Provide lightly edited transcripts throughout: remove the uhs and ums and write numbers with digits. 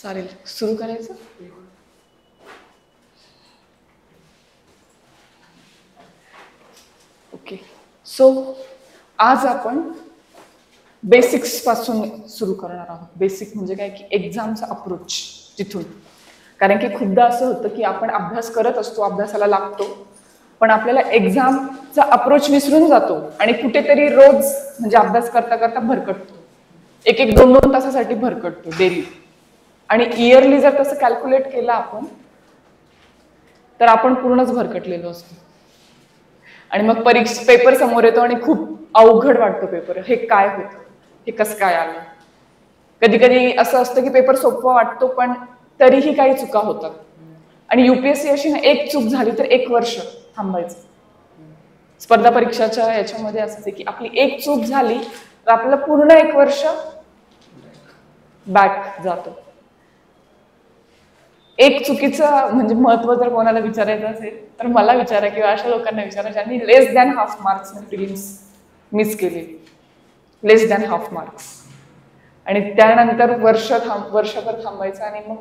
चालेल, सुरू करायचं. ओके, सो आज आपण बेसिक्स पासून सुरू करणार आहोत. बेसिक म्हणजे काय की एक्झामचा अप्रोच तिथून. कारण की खूपदा असं होतं की आपण अभ्यास करत असतो, अभ्यासाला लागतो, पण आपल्याला एक्झामचा अप्रोच विसरून जातो आणि कुठेतरी रोज म्हणजे अभ्यास करता करता भरकटतो. एक एक 2-2 तासासाठी भरकटतो डेली. आणि इयरली जर तसं कॅल्क्युलेट केलं आपण तर आपण पूर्णच भरकटलेलो असतो. आणि मग पेपर समोर येतो आणि खूप अवघड वाटतो पेपर. हे काय होतं, हे कसं काय आलं. कधी कधी असं असतं की पेपर सोपं वाटतो पण तरीही काही चुका होतात. आणि युपीएससी अशी ना, एक चूक झाली तर 1 वर्ष थांबायचं. स्पर्धा परीक्षाच्या याच्यामध्ये असं आहे की आपली एक चूक झाली तर आपल्याला पूर्ण 1 वर्ष बॅक जातो. एक चुकीचं म्हणजे महत्व जर कोणाला विचारायचं असेल तर मला विचारा किंवा अशा लोकांना विचारा ज्यांनी less than half marks prelims miss केले. Less than half marks. आणि त्यानंतर वर्षभर थांबायचं आणि मग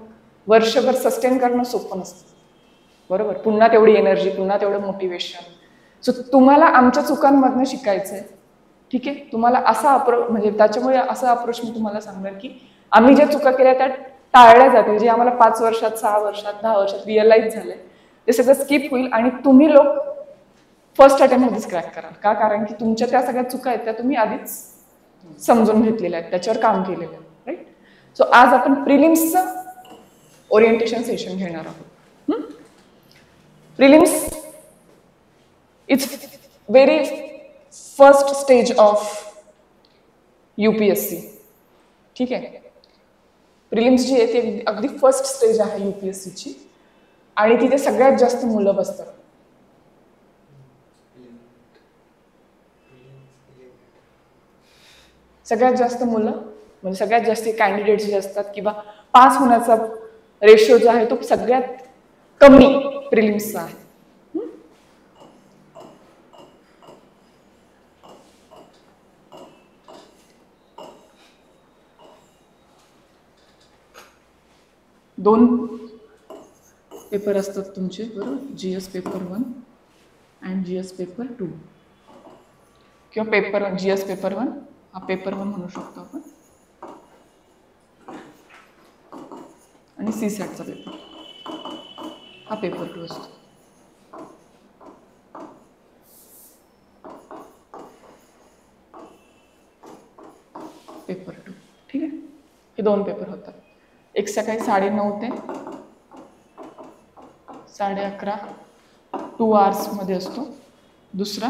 वर्षभर सस्टेन करणं सोपं नसतं. बरोबर, पुन्हा तेवढी एनर्जी, पुन्हा तेवढं मोटिवेशन. सो तुम्हाला आमच्या चुकांमधनं शिकायचंय. ठीक आहे, तुम्हाला असा अप्रोच म्हणजे त्याच्यामुळे असा अप्रोच मी तुम्हाला सांगणार की आम्ही ज्या चुका केल्या त्या टाळल्या जातील. जे आम्हाला 5 वर्षात, 6 वर्षात, 10 वर्षात रिअलाइज झालंय ते सगळं स्किप होईल आणि तुम्ही लोक फर्स्ट अटेम्प्ट मध्येच क्रॅक कराल. का? कारण की तुमच्या त्या सगळ्या चुका आहेत त्या तुम्ही आधीच समजून घेतलेल्या आहेत, त्याच्यावर काम केलेलं आहे. राईट. सो आज आपण प्रिलिम्सचं ओरिएंटेशन सेशन घेणार आहोत. Prelims it's very first stage of UPSC. ठीक आहे, प्रिलिम्स जी आहे ती अगदी फर्स्ट स्टेज आहे यूपीएससीची आणि तिथे सगळ्यात जास्त मुलं बसतात. सगळ्यात जास्त मुलं म्हणजे सगळ्यात जास्त कॅन्डिडेट्स जे असतात किंवा पास होण्याचा रेशो जो आहे तो सगळ्यात कमी प्रिलिम्सचा आहे. दोन पेपर असतात तुमचे, बरोबर. GS paper 1 and GS paper 2 किंवा पेपर 1 जीएस पेपर 1 हा पेपर 1 म्हणू शकतो आपण. आणि सीसॅटचा पेपर हा पेपर 2 असतो. पेपर 2. ठीक आहे, हे 2 पेपर होतात. एक सकाळी 9:30 ते 11:30 2 आवर्स मध्ये असतो. दुसरा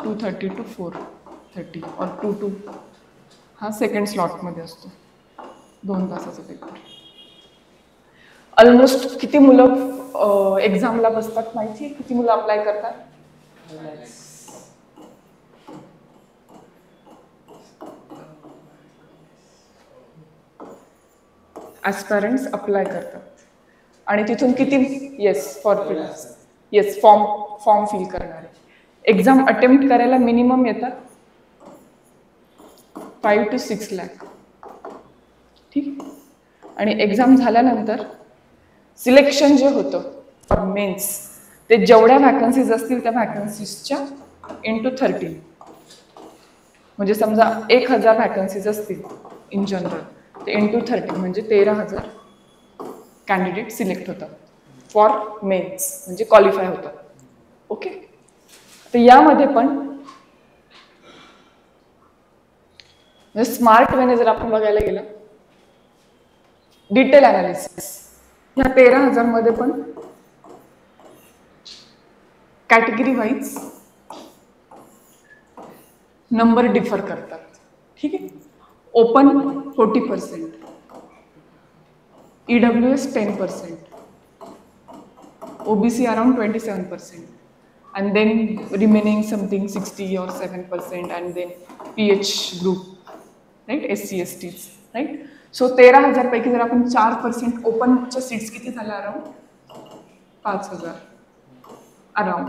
2:30 to 4:30 और 2 to हा सेकंड स्लॉट मध्ये असतो. 2 तासाचा पेपर. ऑलमोस्ट किती मुलं एक्झामला बसतात माहिती आहे? किती मुलं अप्लाय करतात? ॲस्पायरंट्स अप्लाय करतात आणि तिथून किती येस फॉर प्रिलिम्स येस फॉर्म फिल करणारे एक्झाम अटेम्प्ट करायला मिनिमम येतात 5 to 6 लाख. ठीक. आणि एक्झाम झाल्यानंतर सिलेक्शन जे होतं फॉर मेन्स ते जेवढ्या व्हॅकन्सीज असतील त्या व्हॅकन्सीजच्या इंटू 13. म्हणजे समजा 1000 व्हॅकन्सीज असतील इन जनरल ते इंटू 13 म्हणजे 13,000 कॅन्डिडेट सिलेक्ट होतात फॉर मेन्स म्हणजे क्वालिफाय होतात. ओके. तर यामध्ये पण स्मार्ट वेने जर आपण बघायला गेलं डिटेल अनालिसिस ह्या 13,000 मध्ये पण कॅटेगरी वाईज नंबर डिफर करतात. ठीक आहे. Open 40%, EWS 10%, OBC around 27%, and then remaining something 60 or 7%, and then PH group, right? SC STs, right? So 13,000 पैकी जर आपण 4% ओपनच्या सीट्स किती झाल्या? Around 5,000 around.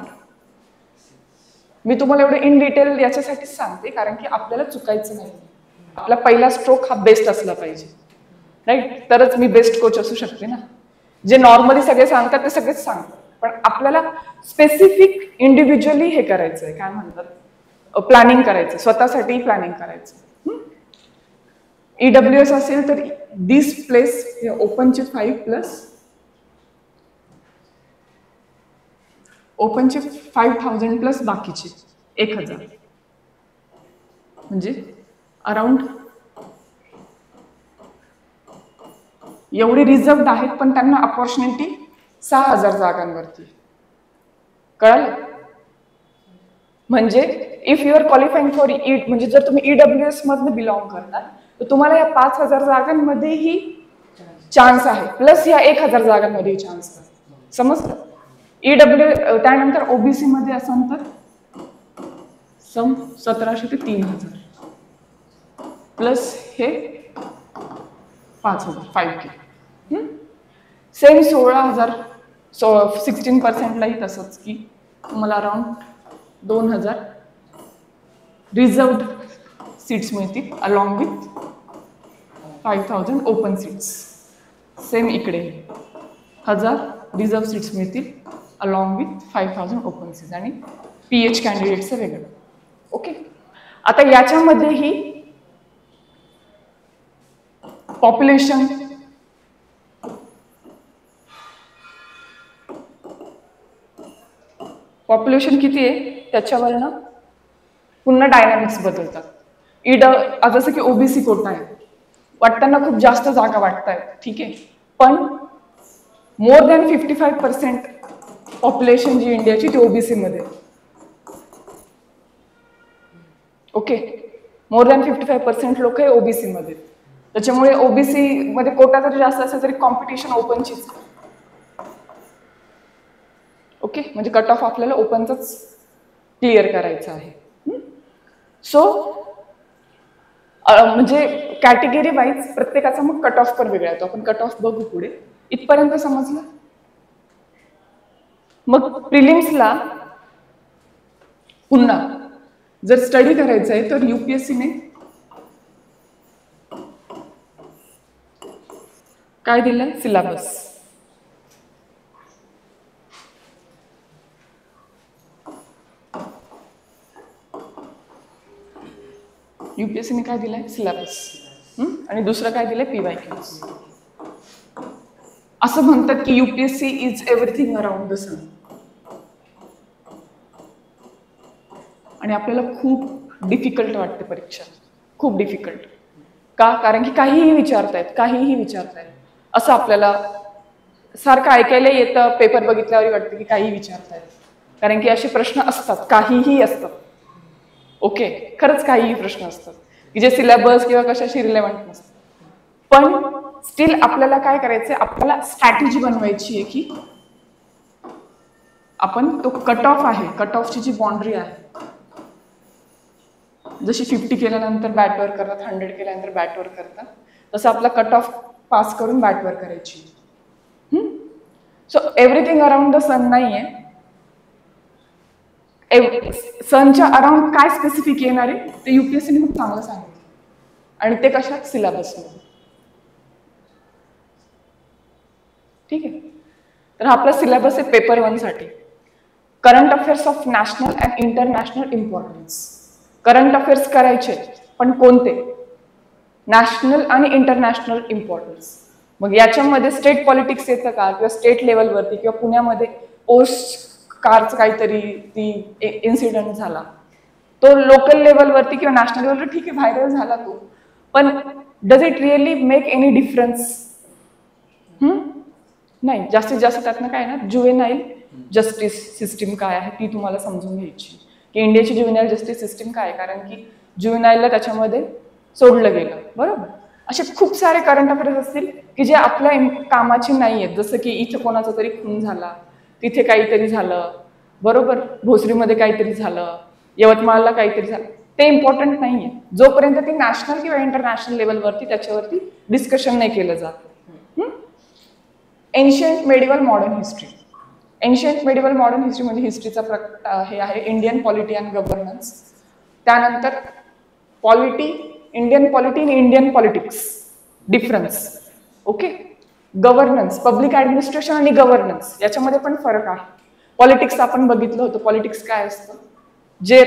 मी तुम्हाला एवढं इन डिटेल याच्यासाठीच सांगते कारण की आपल्याला चुकायचं नाही. आपला पहिला स्ट्रोक हा बेस्ट असला पाहिजे. राईट? तरच मी बेस्ट कोच असू शकते ना. जे नॉर्मली सगळे सांगतात ते सगळेच सांगतात, पण आपल्याला स्पेसिफिक इंडिव्हिज्युअली हे करायचंय, काय म्हणतात, प्लॅनिंग करायचं, स्वतःसाठी प्लॅनिंग करायचं. EWS असेल तर दिस प्लेस ओपनचे 5,000 प्लस बाकीचे 1,000, म्हणजे अराउंड एवढे रिझर्व्ड आहेत, पण त्यांना अपॉर्च्युनिटी 6,000 जागांवरती. कळलं? म्हणजे if you are qualifying for म्हणजे जर तुम्ही EWS मधनं बिलॉंग करतात तर तुम्हाला या 5,000 जागांमध्येही चान्स आहे, प्लस या 1,000 जागांमध्येही चान्स आहे. समजलं? त्यानंतर ओबीसी मध्ये असाल तर 1,700 ते 3,000 प्लस हे 5,000 5K. सेम 16,000 16%लाही तसंच की तुम्हाला अराउंड 2,000 रिझर्व्ड सीट्स मिळतील along with 5,000 open seats. Same इकडे 1,000 रिझर्व्ह सीट्स मिळतील अलॉंग विथ 5,000 ओपन सीट्स आणि PH कॅन्डिडेटचं वेगळं. ओके. आता याच्यामध्येही पॉप्युलेशन किती आहे त्याच्यावरनं पुन्हा डायनामिक्स बदलतात. जसं की ओबीसी कोटा आहे, वाटताना खूप जास्त जागा वाटतायत, ठीक आहे, पण मोर दॅन 55% पॉप्युलेशन जी इंडियाची ती ओबीसी मध्ये. ओके. मोर दॅन 55% लोक हे ओबीसी मध्ये. त्याच्यामुळे ओबीसी मध्ये कोटा जरी जास्त असेल तरी कॉम्पिटिशन ओपनचीच. ओके. म्हणजे कट ऑफ आपल्याला ओपनचाच क्लिअर करायचं आहे. सो म्हणजे कॅटेगरी वाईज प्रत्येकाचा मग कट ऑफ पण वेगळा येतो. आपण कट ऑफ बघू पुढे. इथपर्यंत समजलं? मग प्रिलिम्सला पुन्हा जर स्टडी करायचं आहे तर UPSCने काय दिलंय? सिलेबस. UPSCने काय दिलंय? सिलेबस. आणि दुसरं काय दिलंय? PYQs. असं म्हणतात की UPSC is everything around the sun. आणि आपल्याला खूप डिफिकल्ट वाटते परीक्षा, खूप डिफिकल्ट. का? कारण की काहीही विचारतायत. असं आपल्याला सारखं ऐकायला येतं, पेपर बघितल्यावर वाटतं की काहीही विचारतायत, कारण की असे प्रश्न असतात, काहीही असतात. ओके. खरंच काहीही प्रश्न असतात की जे सिलेबस किंवा कशाशी रिलेव्हंट नसतात. पण स्टील आपल्याला काय करायचंय? आपल्याला स्ट्रॅटेजी बनवायची आहे की आपण तो कट ऑफ आहे, कट ऑफची जी बाउंड्री आहे, जशी 50 केल्यानंतर बॅटवर करतात, 100 केल्यानंतर बॅटवर करतात, तसं आपला कट ऑफ पास करून बॅटवर करायची. सो एव्हरीथिंग अराउंड द सन नाहीये. सनच्या अराउंड काय स्पेसिफिक येणार आहे ते UPSCने खूप चांगलं सांगितलं. आणि ते कशात? सिलेबसमध्ये. ठीक आहे. तर आपला सिलेबस आहे पेपर 1 साठी. Current affairs of national and international importance. Current affairs करायचे, पण कोणते? नॅशनल आणि इंटरनॅशनल इम्पॉर्टन्स. मग याच्यामध्ये स्टेट पॉलिटिक्स येतं का? किंवा स्टेट लेवलवरती किंवा पुण्यामध्ये पोस्ट कारचं काहीतरी ती इन्सिडेंट झाला, तो लोकल लेवलवरती किंवा नॅशनल लेवलवर ठीक आहे व्हायरल झाला तो, पण does it really make any difference? नाही. जास्तीत जास्त त्यातनं काय ना, जुवेनाईल जस्टिस सिस्टीम काय आहे ती तुम्हाला समजून घ्यायची की इंडियाची जुवेनाईल जस्टिस सिस्टीम काय आहे, कारण की जुवेनाईलला त्याच्यामध्ये सोडलं गेलं. बरोबर. असे खूप सारे करंट अफेअर्स असतील की जे आपल्या कामाचे नाही आहेत. जसं की इथे कोणाचा तरी खून झाला, तिथे काहीतरी झालं, बरोबर, भोसरीमध्ये काहीतरी झालं, यवतमाळला काहीतरी झालं, ते इम्पॉर्टंट नाहीये जोपर्यंत ते नॅशनल किंवा इंटरनॅशनल लेवलवरती त्याच्यावरती डिस्कशन नाही केलं जात. Ancient medieval modern history. Ancient medieval modern history म्हणजे हिस्ट्रीचा हे आहे इंडियन पॉलिटी अँड गव्हर्नन्स. त्यानंतर इंडियन पॉलिटी आणि Indian politics difference. Okay. Governance, public administration आणि गव्हर्नन्स याच्यामध्ये पण फरक आहे. पॉलिटिक्स आपण बघितलं होतं. पॉलिटिक्स काय असतं, जे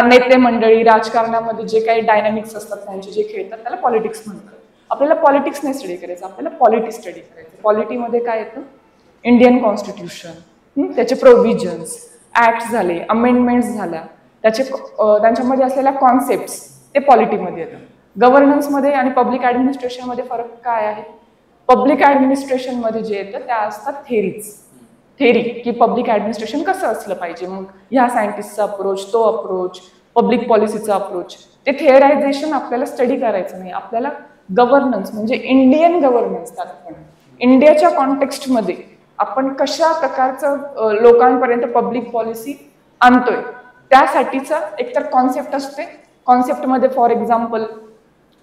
नेते मंडळी राजकारणामध्ये जे काही डायनामिक्स असतात त्यांचे जे खेळतात त्याला पॉलिटिक्स म्हणतात. आपल्याला पॉलिटिक्स नाही स्टडी करायचं, आपल्याला पॉलिटी स्टडी करायचं. पॉलिटीमध्ये काय येतं, इंडियन कॉन्स्टिट्यूशन, त्याचे प्रोव्हिजन्स, ऍक्ट झाले, अमेंडमेंट्स झाल्या, त्यांच्यामध्ये असलेल्या कॉन्सेप्ट ते पॉलिटीमध्ये येतं. गव्हर्नन्समध्ये आणि पब्लिक ऍडमिनिस्ट्रेशनमध्ये फरक काय आहे, पब्लिक ऍडमिनिस्ट्रेशनमध्ये जे येतं त्या असतात थेरी, की पब्लिक ऍडमिनिस्ट्रेशन कसं असलं पाहिजे, मग ह्या सायंटिस्टचा अप्रोच, तो अप्रोच, पब्लिक पॉलिसीचा अप्रोच, ते थेअरायझेशन आपल्याला स्टडी करायचं नाही. आपल्याला गव्हर्नन्स म्हणजे इंडियन गव्हर्नन्स, त्यात पण इंडियाच्या कॉन्टेक्स्टमध्ये आपण कशा प्रकारचं लोकांपर्यंत पब्लिक पॉलिसी आणतोय त्यासाठीचा एकतर कॉन्सेप्ट असते. कॉन्सेप्टमध्ये फॉर एक्झाम्पल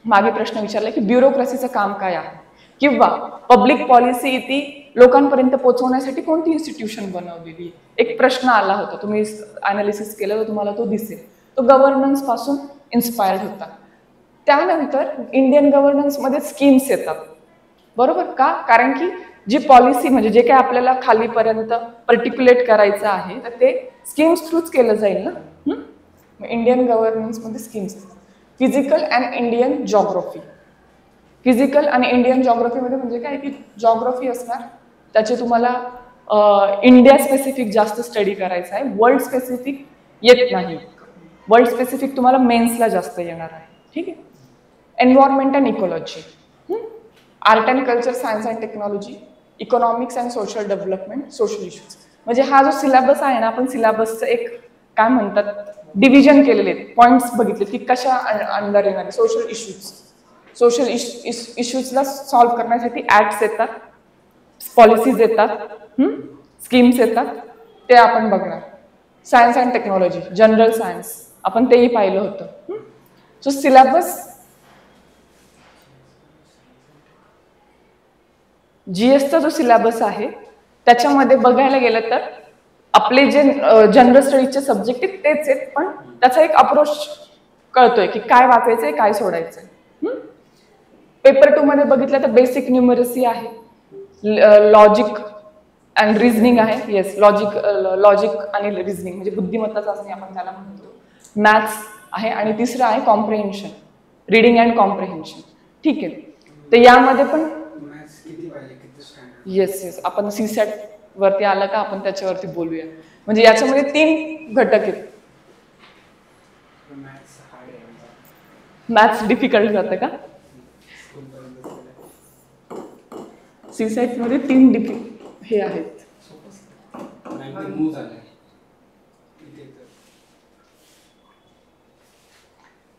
मागे प्रश्न विचारला की ब्युरोक्रेसीचं काम काय आहे, किंवा पब्लिक पॉलिसी ती लोकांपर्यंत पोहोचवण्यासाठी कोणती इन्स्टिट्यूशन बनवलेली. एक प्रश्न आला होता, तुम्ही अनालिसिस केलं तर तुम्हाला तो दिसेल. तो गव्हर्नन्स पासून इन्स्पायर्ड होता. त्यानंतर इंडियन गव्हर्नन्समध्ये स्कीम्स येतात, बरोबर का, कारण की जी पॉलिसी म्हणजे जे काही आपल्याला खालीपर्यंत पर्टिक्युलेट करायचं आहे तर ते स्कीम्स थ्रूच केलं जाईल ना. इंडियन गव्हर्नन्समध्ये स्कीम्स असतात. Physical and Indian geography. Physical आणि इंडियन जॉग्राफीमध्ये म्हणजे काय की जॉग्राफी असणार, त्याचे तुम्हाला इंडिया स्पेसिफिक जास्त स्टडी करायचं आहे, वर्ल्ड स्पेसिफिक येत नाही. वर्ल्ड स्पेसिफिक तुम्हाला मेन्सला जास्त येणार आहे. ठीक आहे. Environment and ecology, art and culture, science and technology, economics and social development, social issues. म्हणजे हा जो सिलेबस आहे ना, आपण सिलेबसचं एक काय म्हणतात डिव्हिजन केलेले आहेत, पॉइंट्स बघितले की कशा अंडर येणार. सोशल इश्यूजला सॉल्व्ह करण्यासाठी ऍक्ट्स येतात, पॉलिसीज येतात, स्कीम्स येतात, ते आपण बघणार. Science and technology, general science, आपण तेही पाहिलं होतं. सो सिलेबस जीएसचा जो सिलेबस आहे त्याच्यामध्ये बघायला गेलं तर आपले जे जनरल स्टडीजचे सब्जेक्ट आहेत तेच आहेत, पण त्याचा एक अप्रोच कळतोय की काय वाचायचंय काय सोडायचंय. पेपर 2 मध्ये बघितलं तर बेसिक न्यूमरसी आहे, लॉजिक अँड रिझनिंग आहे. येस, लॉजिक आणि रिझनिंग म्हणजे बुद्धिमत्ता चाचणी आपण त्याला म्हणतो. मॅथ्स आहे आणि तिसरं आहे कॉम्प्रिहेन्शन, रीडिंग अँड कॉम्प्रिहेन्शन. ठीक आहे. तर यामध्ये पण येस आपण सीसॅट वरती आलं का आपण त्याच्यावरती बोलूया. म्हणजे याच्यामध्ये 3 घटक आहेत. मॅथ्स डिफिकल्ट जातं का? सीसॅट मध्ये 3 हे आहेत.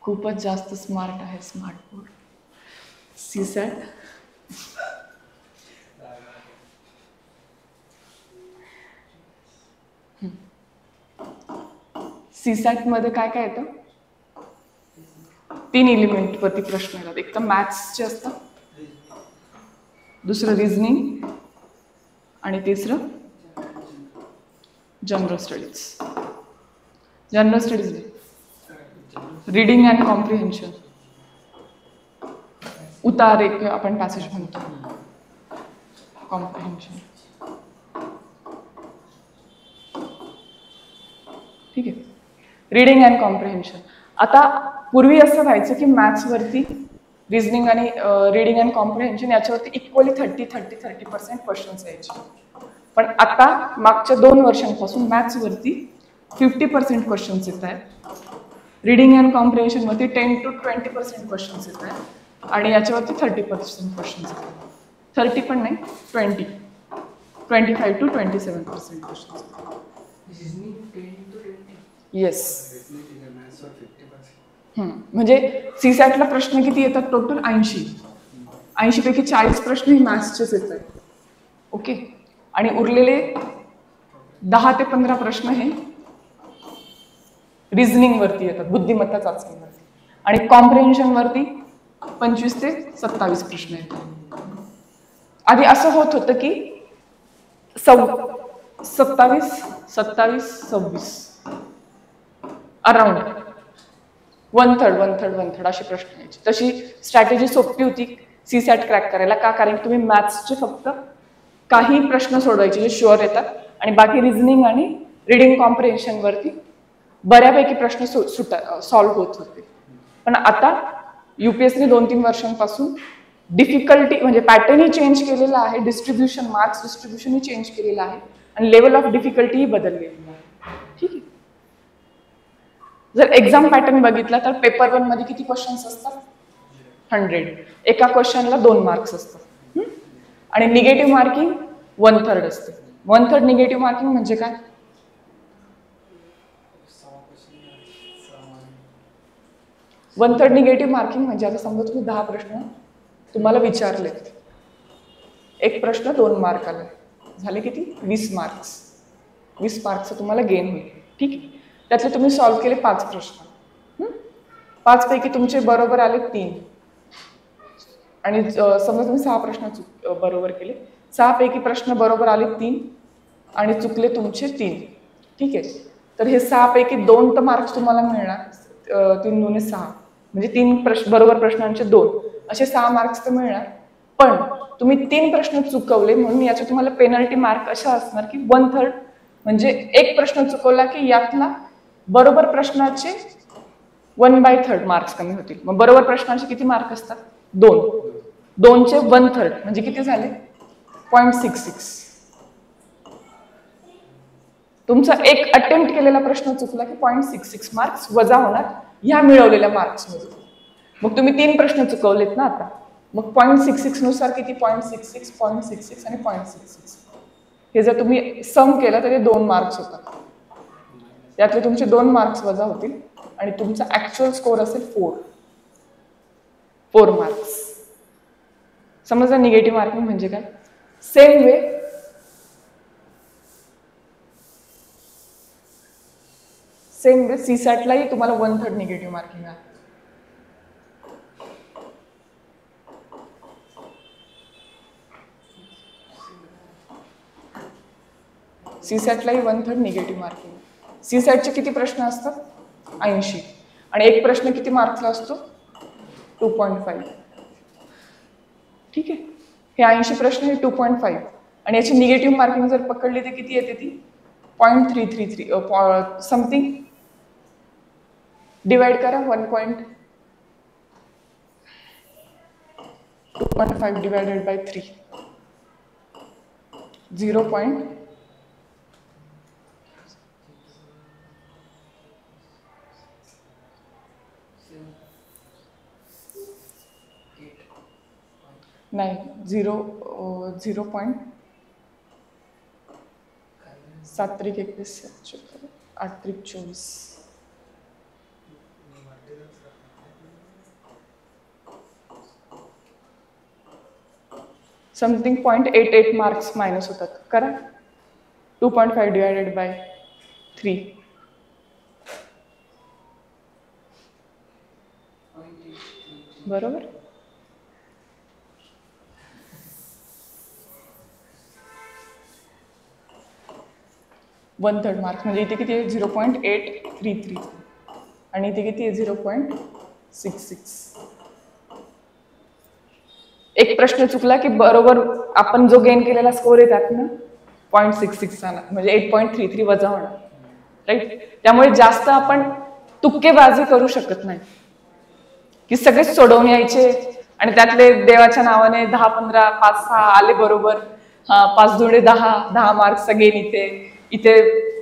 खूपच जास्त स्मार्ट आहे, स्मार्ट बोर्ड. सीसॅट सीसॅट मध्ये काय काय येतं, 3 एलिमेंट वरती प्रश्न येतात. एक तर मॅथ्सचे असतात, दुसरं रिझनिंग आणि तिसरं general studies. General studies reading and comprehension, उतारे किंवा आपण पॅसेज म्हणतो, कॉम्प्रिहेन्शन. ठीक आहे. Reading and comprehension. आता पूर्वी असं व्हायचं की मॅथ्सवरती रिझनिंग आणि रीडिंग अँड कॉम्प्रिहेन्शन याच्यावरती इक्वली 30% क्वेश्चन्स यायचे. पण आता मागच्या 2 वर्षांपासून मॅथ्सवरती 50% क्वेश्चन्स येत आहेत, रीडिंग अँड कॉम्प्रिहेन्शनवरती 10 to 20% क्वेश्चन्स येत आहेत आणि याच्यावरती 30% क्वेश्चन्स येत आहेत. 30 पण नाही, 25 to 27% क्वेश्चन्स. येस. म्हणजे सीसॅटला प्रश्न किती येतात टोटल? 80 पैकी 40 प्रश्न हे मॅथ्सचेच येत आहेत. ओके. आणि उरलेले 10 ते 15 प्रश्न हे रिझनिंग वरती येतात, बुद्धिमत्ता चाचणीवरती. आणि कॉम्प्रिहेन्शन वरती 25 ते 27 प्रश्न येतात. आधी असं होत होतं की 27, 26 अराउंड वन थर्ड अशी प्रश्न यायचे. तशी स्ट्रॅटेजी सोपी होती सीसॅट क्रॅक करायला. का? कारण तुम्ही मॅथ्सचे फक्त काही प्रश्न सोडवायचे जे शुअर येतात आणि बाकी रिझनिंग आणि रिडिंग कॉम्प्रिहेन्शन वरती बऱ्यापैकी प्रश्न सॉल्व्ह होत होते. पण आता युपीएससी 2-3 वर्षांपासून डिफिकल्टी म्हणजे पॅटर्नही चेंज केलेला आहे, डिस्ट्रीब्युशन मार्क्स डिस्ट्रीब्युशनही चेंज केलेलं आहे आणि लेवल ऑफ डिफिकल्टीही बदललेली आहे. ठीक आहे. जर एक्झाम पॅटर्न बघितला तर पेपर 1 मध्ये किती क्वेश्चन्स असतात? 100. एका क्वेश्चनला 2 मार्क्स असतात आणि निगेटिव्ह मार्किंग 1/3 असते. 1/3 निगेटिव्ह मार्किंग म्हणजे काय? 1/3 निगेटिव्ह मार्किंग म्हणजे आता समजा तुम्ही 10 प्रश्न तुम्हाला विचारलेत, एक प्रश्न 2 मार्काला झाले किती? 20 मार्क्स. 20 मार्क्सचं तुम्हाला गेन होईल. ठीक आहे. त्यातले तुम्ही सॉल्व्ह केले 5 प्रश्न. 5 पैकी तुमचे बरोबर आले 3 आणि समजा तुम्ही 6 प्रश्न बरोबर केले. 6 पैकी प्रश्न बरोबर आले 3 आणि चुकले तुमचे 3. ठीक आहे. तर हे 6 पैकी 2 तर मार्क्स तुम्हाला मिळणार. 3 2 6 म्हणजे 3 बरोबर प्रश्नांचे 2 असे 6 मार्क्स तर मिळणार. पण तुम्ही 3 प्रश्न चुकवले म्हणून याचे तुम्हाला पेनल्टी मार्क अशा असणार की 1/3 म्हणजे एक प्रश्न चुकवला की यातला बरोबर प्रश्नाचे 1/3 मार्क्स कमी होतील. मग बरोबर प्रश्नाचे किती मार्क असतात? 2. 2चे 1/3 म्हणजे किती झाले? 0.66. तुमचा एक अटेम्प्ट केलेला प्रश्न चुकला की 0.66 मार्क्स वजा होणार ह्या मिळवलेल्या मार्क्समध्ये. मग तुम्ही 3 प्रश्न चुकवलेत ना आता, मग 0.66 नुसार किती? 0.66, 0.66 आणि 0.66. हे जर तुम्ही सम केलं तर हे 2 मार्क्स होतात. त्यातले तुमचे 2 मार्क्स वजा होतील आणि तुमचा ऍक्च्युअल स्कोर असेल 4 मार्क्स. समजा निगेटिव्ह मार्किंग म्हणजे काय? सेम वे सीसॅटलाही तुम्हाला 1/3 निगेटिव्ह मार्किंग आहे. सीसॅटलाही 1/3 निगेटिव्ह मार्किंग. सीसॅटचे किती प्रश्न असतात? 80 आणि एक प्रश्न किती मार्क्सला असतो? 2.5. ठीक आहे. हे 80 प्रश्न हे 2.5 आणि याची निगेटिव्ह मार्किंग जर पकडली तर किती येते ती? 0.333 समथिंग. डिवाइड करा 1.2.5 डिवाइडेड बाय 3 0. नाही 0.7 3 21 8 3 24 समथिंग 0.88 मार्क्स मायनस होतात. करा 2.5 डिवायडेड बाय 3 बरोबर. वन थर्ड मार्क्स म्हणजे इथे किती आहे? 0.833 आणि इथे किती आहे? 0.66. एक प्रश्न चुकला की बरोबर आपण जो गेन केलेला स्कोर आहे त्यातनं 0.66 आला म्हणजे 8.33 वजा होणार. राईट. त्यामुळे जास्त आपण तुक्केबाजी करू शकत नाही की सगळेच सोडवून यायचे आणि त्यातले देवाच्या नावाने 10 15 5 6 आले बरोबर. 5 दुणे 10 मार्क्सचा गेन इथे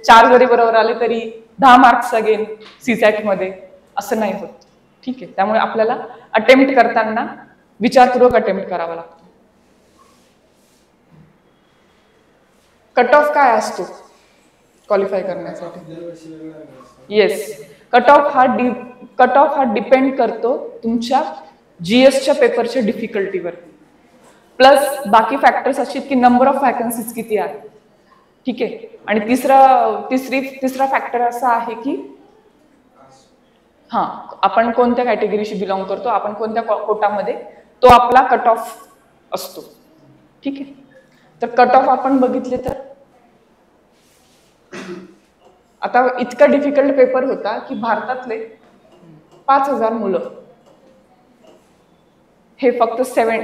4 जरी बरोबर आले तरी 10 मार्क्सचा गेन सीसॅट मध्ये असं नाही होत. ठीक आहे. त्यामुळे आपल्याला अटेम्प्ट करताना विचारपूर्वक अटेम्प्ट करावा लागतो. कट ऑफ काय असतो क्वालिफाय करण्यासाठी? येस. कट ऑफ हा डिपेंड करतो तुमच्या जीएसच्या पेपरच्या डिफिकल्टीवर प्लस बाकी फॅक्टर्स असे की नंबर ऑफ वॅकन्सीज किती आहेत. ठीक आहे. आणि तिसरा फॅक्टर असा आहे की आपण कोणत्या कॅटेगरीशी बिलॉंग करतो, आपण कोणत्या कोटामध्ये, तो आपला कट ऑफ असतो. ठीक आहे. तर कट ऑफ आपण बघितले तर आता इतका डिफिकल्ट पेपर होता की भारतातले 5,000 मुलं हे फक्त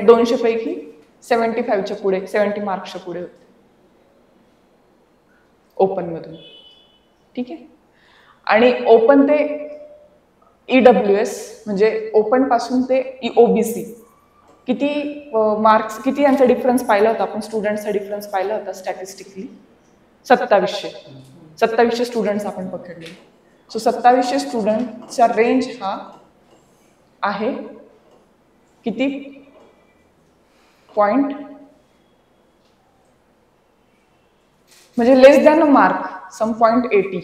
200 पैकी 75च्या पुढे, 70 मार्क्सच्या पुढे होते ओपन मधून. ठीक आहे. आणि ओपन ते EWS म्हणजे ओपन पासून ते OBC किती मार्क्स, किती यांचा डिफरन्स पाहिला होता आपण, स्टुडंटचा डिफरन्स पाहिला होता स्टॅटिस्टिकली 2700 स्टुडंट्स आपण पकडले. सो 2700 स्टुडंटचा रेंज हा आहे किती, पॉइंट म्हणजे less than a mark, some 0.80.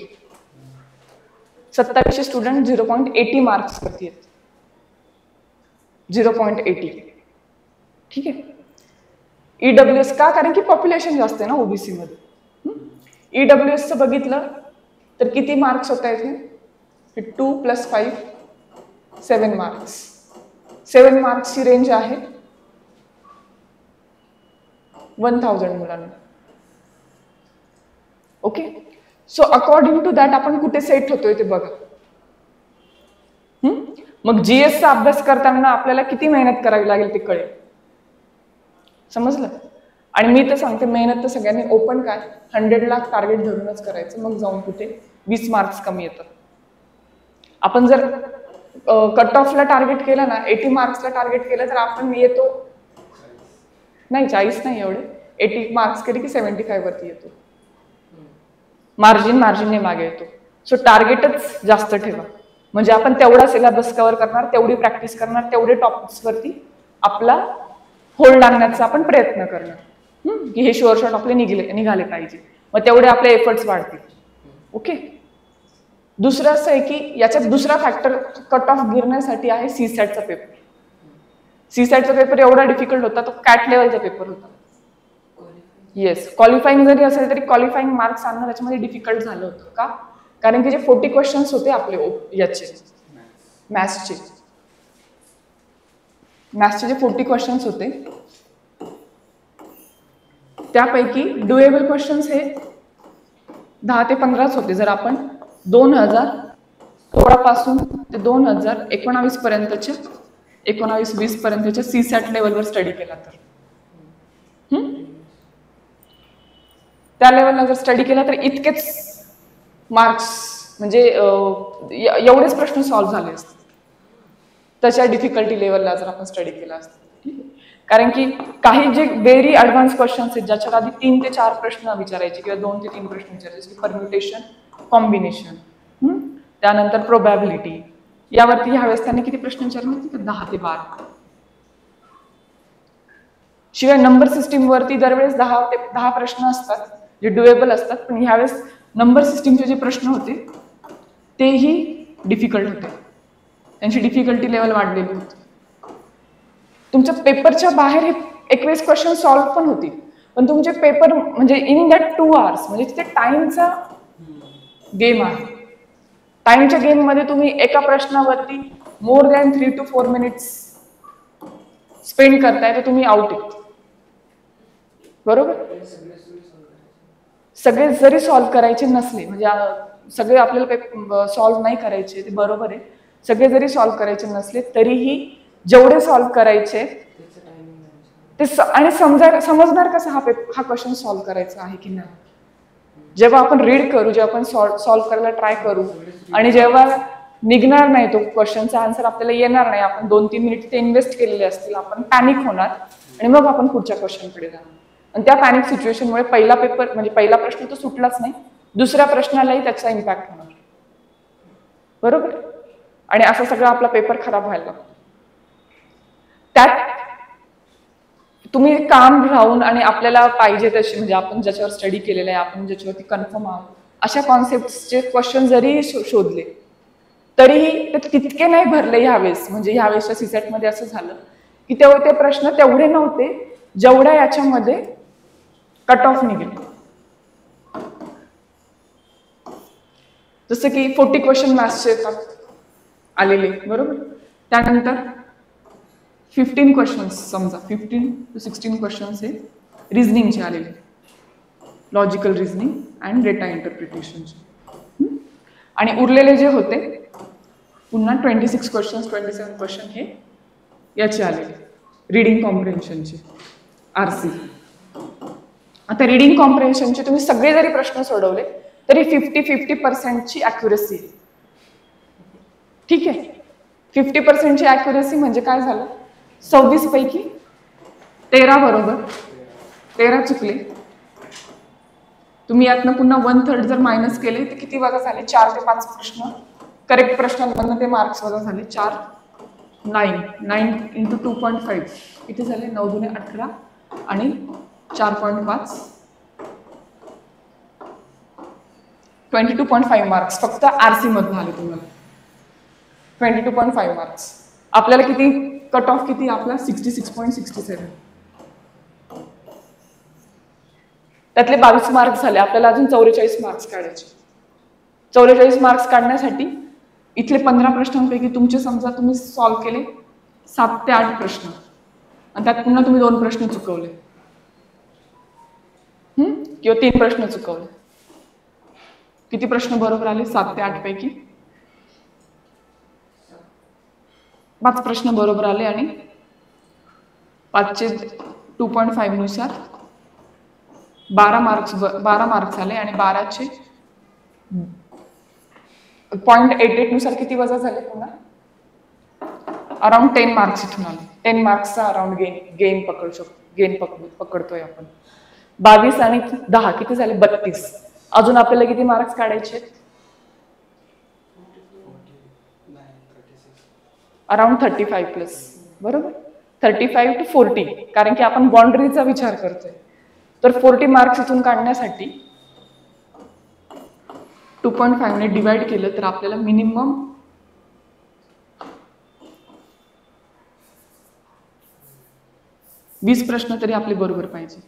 2700 student 0.80 marks वरती आहेत, 0.80. ठीक आहे. EWS का, कारण की पॉप्युलेशन जास्त आहे ना ओबीसी मध्ये. EWS बघितलं तर किती मार्क्स होत आहेत, 2 + 5 7 मार्क्स. 7 मार्क्सची रेंज आहे 1000 मुलांना. Okay. So according to that आपण कुठे सेट होतोय ते बघा. मग GSचा अभ्यास करताना आपल्याला किती मेहनत करावी लागेल ते कळेल. समजलं. आणि मी तर सांगते मेहनत तर सगळ्यांनी ओपन काय 100 लाख टार्गेट धरूनच करायचं, मग जाऊन कुठे 20 मार्क्स कमी येतात. आपण जर कट ऑफला टार्गेट केलं ना, 80 मार्क्सला टार्गेट केलं तर आपण येतो नाही 40 नाही एवढे, 80 मार्क्स केले की 75 वरती येतो. मार्जिनने मागे येतो. सो टार्गेटच जास्त ठेवा, म्हणजे आपण तेवढा सिलेबस कव्हर करणार, तेवढी प्रॅक्टिस करणार, तेवढे टॉपिक्स वरती आपला होल्ड आणण्याचा आपण प्रयत्न करणार की हे शुअर शॉट आपले निघाले पाहिजे. मग तेवढे आपले एफर्ट्स वाढतील. ओके. दुसरं असं आहे की याच्यात दुसरा फॅक्टर कट ऑफ गिरण्यासाठी आहे CSATचा पेपर. CSATचा पेपर एवढा डिफिकल्ट होता, तो कॅट लेवलचा पेपर होता. येस, क्वालिफाईंग जरी असेल तरी क्वालिफाईंग मार्क्स आणणं त्याच्यामध्ये डिफिकल्ट झालं होतं. का? कारण की जे 40 क्वेश्चन्स होते आपले याचे मॅथ्सचे जे 40 क्वेश्चन्स होते त्यापैकी डुएबल क्वेश्चन्स हे 10 ते 15च होते. जर आपण 2016 पासून ते 2019 पर्यंतच्या 19-20 पर्यंतच्या CSAT लेवलवर स्टडी केला तर त्या लेवलला जर स्टडी केला तर इतकेच मार्क्स म्हणजे एवढेच प्रश्न सॉल्व्ह झाले असते त्याच्या डिफिकल्टी लेवलला जर आपण स्टडी केला असता. कारण की काही जे व्हेरी ऍडव्हान्स क्वेश्चन्स आहेत ज्याच्यात आधी 3 ते 4 प्रश्न विचारायचे किंवा 2 ते 3 प्रश्न विचारायचे, परम्युटेशन, कॉम्बिनेशन, त्यानंतर प्रोबॅबिलिटी, यावरती ह्यावेळेस त्यांनी किती प्रश्न विचारले होते? 10 ते 12. शिवाय नंबर सिस्टीम वरती दरवेळेस 10 प्रश्न असतात जे डुएबल असतात, पण ह्यावेळेस नंबर सिस्टीमचे जे प्रश्न होते तेही डिफिकल्ट होते, त्यांची डिफिकल्टी लेवल वाढलेली होती. तुमच्या पेपरच्या बाहेर हे 21 क्वेश्चन सॉल्व्ह पण होती, पण तुमचे पेपर म्हणजे इन दॅट 2 hours म्हणजे तिथे टाइमचा गेम आहे. टाइमच्या गेम मध्ये तुम्ही एका प्रश्नावरती more than 3 to 4 minutes spend करताय तर तुम्ही आउट आहे. बरोबर. सगळे जरी सॉल्व्ह करायचे नसले म्हणजे सगळे आपल्याला सॉल्व्ह नाही करायचे ते बरोबर आहे, सगळे जरी सॉल्व्ह करायचे नसले तरीही जेवढे सॉल्व्ह करायचे ते आणि समजणार कसं हा क्वेश्चन सॉल्व्ह करायचा आहे की नाही. जेव्हा आपण रीड करू, जेव्हा आपण सॉल्व्ह करायला ट्राय करू आणि जेव्हा निघणार नाही तो क्वेश्चनचा आन्सर आपल्याला येणार नाही, आपण 2-3 मिनिट ते इन्व्हेस्ट केलेले असतील, आपण पॅनिक होणार आणि मग आपण पुढच्या क्वेश्चनकडे जाणार. आणि त्या पॅनिक सिच्युएशनमुळे पहिला पेपर म्हणजे पहिला प्रश्न तो सुटलाच नाही, दुसऱ्या प्रश्नालाही त्याचा इम्पॅक्ट होणार. बरोबर. आणि असा सगळा आपला पेपर खराब व्हायला लागतो. त्यात तुम्ही काम राहून आणि आपल्याला पाहिजे तशी म्हणजे आपण ज्याच्यावर स्टडी केलेलं आहे, आपण ज्याच्यावरती कन्फर्म आहोत, अशा कॉन्सेप्टचे क्वेश्चन जरी शोधले तरीही ते तितके नाही भरले ह्यावेळेस. म्हणजे ह्यावेळेसच्या CSAT मध्ये असं झालं की ते प्रश्न तेवढे नव्हते जेवढ्या याच्यामध्ये कट ऑफ निघेल. जसं की 40 क्वेश्चन मॅथ्सचे आलेले, बरोबर. त्यानंतर 15 क्वेश्चन्स समजा 15 to 16 क्वेश्चन्स हे रिझनिंगचे आलेले, लॉजिकल रिझनिंग अँड डेटा इंटरप्रिटेशनचे. आणि उरलेले जे होते पुन्हा 26 क्वेश्चन्स 27 क्वेश्चन हे याचे आलेले रीडिंग कॉम्प्रिहेन्शनची RC. आता रीडिंग कॉम्प्रिहेन्शनचे तुम्ही सगळे जरी प्रश्न सोडवले तरी 50-50% ॲक्युरेसी. ठीक आहे, 50% ॲक्युरेसी म्हणजे काय झालं, 26 पैकी 13 बरोबर, 13 चुकले. तुम्ही यातनं पुन्हा 1/3 जर मायनस केले तर किती वजा झाले, 4 ते 5 प्रश्न करेक्ट प्रश्नांमधनं ते मार्क्स वजा झाले. 9 इंटू 2.5 किती झाले, 9 दुने 18 आणि 4.5 22.5 मार्क्स फक्त RC मधून आले तुम्हाला. 22.5 मार्क्स. आपल्याला किती कट ऑफ किती आपला 66.67. त्यातले 22 मार्क्स झाले. आपल्याला अजून 44 मार्क्स काढायचे. 44 मार्क्स काढण्यासाठी इथले 15 प्रश्नांपैकी तुमचे समजा तुम्ही सॉल्व्ह केले 7 ते 8 प्रश्न आणि त्यात पुन्हा तुम्ही 2 प्रश्न चुकवले किंवा 3 प्रश्न चुकवले. किती प्रश्न बरोबर आले, 7 ते 8 पैकी 5 प्रश्न बरोबर आले आणि 5चे 2.5 नुसार 12 मार्क्स आले आणि 12चे 0.88 नुसार किती वजा झाले, पुन्हा अराउंड 10 मार्क्स इथून आले. 10 मार्क्सचा अराउंड गेन पकडू शकतो, पकडतोय आपण. 22 आणि 10 किती झाले, 32. अजून आपल्याला किती मार्क्स काढायचे, अराउंड 35 प्लस, बरोबर, 35 to 40. कारण की आपण बाउंड्रीचा विचार करतोय. तर 40 मार्क्स इथून काढण्यासाठी 2.5 ने डिवाइड केलं तर आपल्याला मिनिमम 20 प्रश्न तरी आपले बरोबर पाहिजे.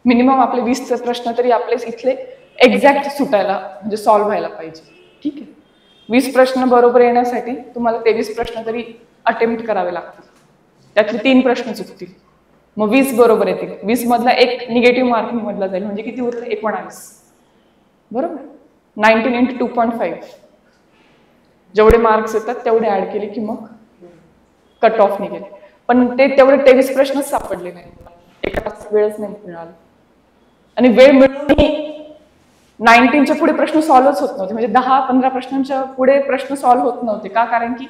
मिनिमम आपले 20 प्रश्न तरी आपले इथले एक्झॅक्ट सुटायला म्हणजे सॉल्व्ह व्हायला पाहिजे. ठीक आहे, 20 प्रश्न बरोबर येण्यासाठी तुम्हाला 23 प्रश्न तरी अटेम्प्ट करावे लागतील. त्यातले 3 प्रश्न चुकतील, मग 20 बरोबर येतील. 20 मधला एक निगेटिव्ह मार्किंग मधला जाईल, म्हणजे किती उरले, 19. बरोबर, 19 इंटू 2.5 जेवढे मार्क्स येतात तेवढे ऍड केले की मग कट ऑफ निघेल. पण ते तेवढे 23 प्रश्नच सापडले नाही, एका तास वेळच नाही मिळाला. आणि वेळ मिळूनही 19च्या पुढे प्रश्न सॉल्व्हच होत नव्हते, म्हणजे 10-15 प्रश्नांच्या पुढे प्रश्न सॉल्व्ह होत नव्हते. का, कारण की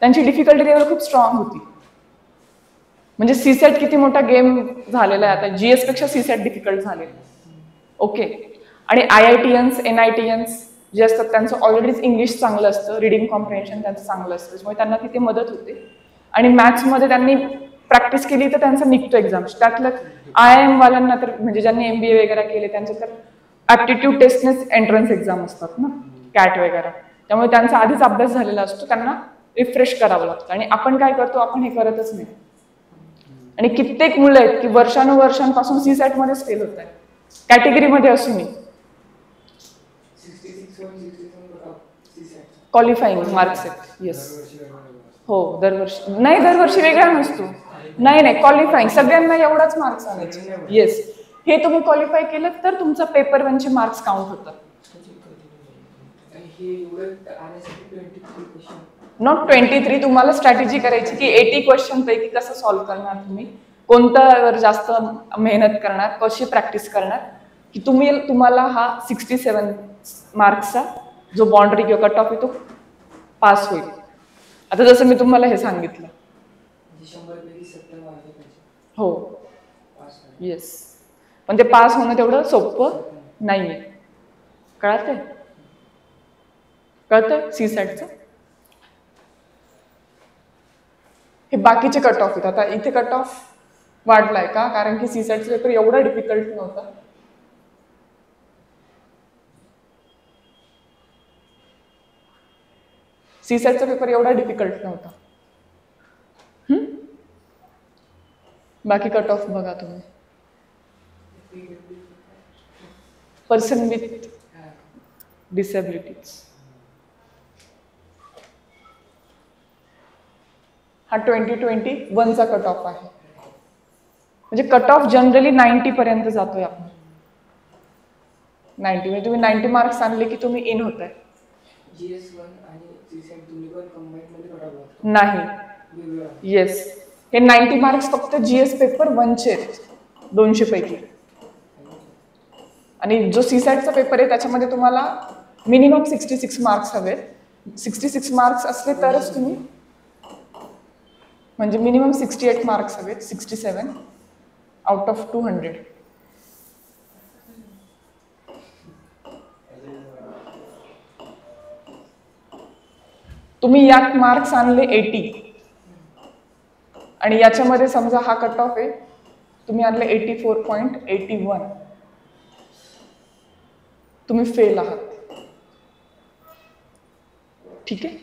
त्यांची डिफिकल्टी लेवल खूप स्ट्रॉंग होती. म्हणजे सीसेट किती मोठा गेम झालेला आहे आता, GS पेक्षा सीसेट डिफिकल्ट झालेला. ओके, आणि IITians NITians जे असतात त्यांचं ऑलरेडीच इंग्लिश चांगलं असतं, रीडिंग कॉम्प्रिहेन्शन त्यांचं चांगलं असतं, त्याच्यामुळे त्यांना तिथे मदत होते. आणि मॅथ्समध्ये त्यांनी प्रॅक्टिस केली तर त्यांचा निघतो एक्झाम. त्यातलं IIM वाल्यांना तर म्हणजे ज्यांनी MBA वगैरे केले त्यांचे तर ऍप्टिट्यूड टेस्टनेच एंट्रन्स एक्झाम असतात ना, कॅट वगैरे, त्यामुळे त्यांचा आधीच अभ्यास झालेला असतो, त्यांना रिफ्रेश करावं लागतं. आणि आपण काय करतो, आपण हे करतच नाही. आणि कित्येक मुलं आहेत की वर्षानुवर्षांपासून सीसॅट मध्येच फेल होत आहेत, कॅटेगरीमध्ये असूनही. क्वालिफाईंग मार्क्स आहेत, येस, हो, दरवर्षी वेगळा नसतो. नाही, क्वालिफाईंग सगळ्यांना एवढाच मार्क्स आणायचे. येस, हे तुम्ही क्वालिफाय केलं तर तुमचा पेपर 1चे मार्क्स काउंट होतात. नॉट 23, तुम्हाला स्ट्रॅटेजी करायची की 80 क्वेश्चन पैकी कसं सॉल्व्ह करणार तुम्ही, कोणत्यावर जास्त मेहनत करणार, कशी प्रॅक्टिस करणार, की तुम्हाला हा 67 मार्क्सचा जो बाउंड्री किंवा कट ऑफ आहे तो पास होईल. आता जसं मी तुम्हाला हे सांगितलं, हो, येस, पण ते पास होणं तेवढं सोपं नाहीये. कळतंय सीसॅटचं. हे बाकीचे कट ऑफ आहेत. आता इथे कट ऑफ वाढलाय का, कारण की सीसॅटचा पेपर एवढा डिफिकल्ट नव्हता. सीसॅटचा पेपर एवढा डिफिकल्ट नव्हता. बाकी कट ऑफ बघा तुम्ही. पर्सन विथ डिसेबिलिटीज हा 2021चा कट ऑफ आहे. म्हणजे कट ऑफ जनरली 90 पर्यंत जातोय आपण. 90 म्हणजे तुम्ही 90 मार्क्स आणले की तुम्ही इन होताय. GS1 आणि CSAT दोन्ही पण कंबाईन मध्ये कट ऑफ लागतो? नाही. येस, हे 90 मार्क्स फक्त GS पेपर 1 चे 200 पैकी. आणि जो CSATचा पेपर आहे त्याच्यामध्ये तुम्हाला मिनिमम 66 मार्क्स हवेत. 66 मार्क्स असले तरच तुम्ही, म्हणजे मिनिमम 68 मार्क्स हवेत, 67 आउट ऑफ 200. तुम्ही यात मार्क्स आणले 80 आणि याच्यामध्ये समजा हा कट ऑफ आहे, तुम्ही आणले 84.81, तुम्ही फेल आहात. ठीक आहे.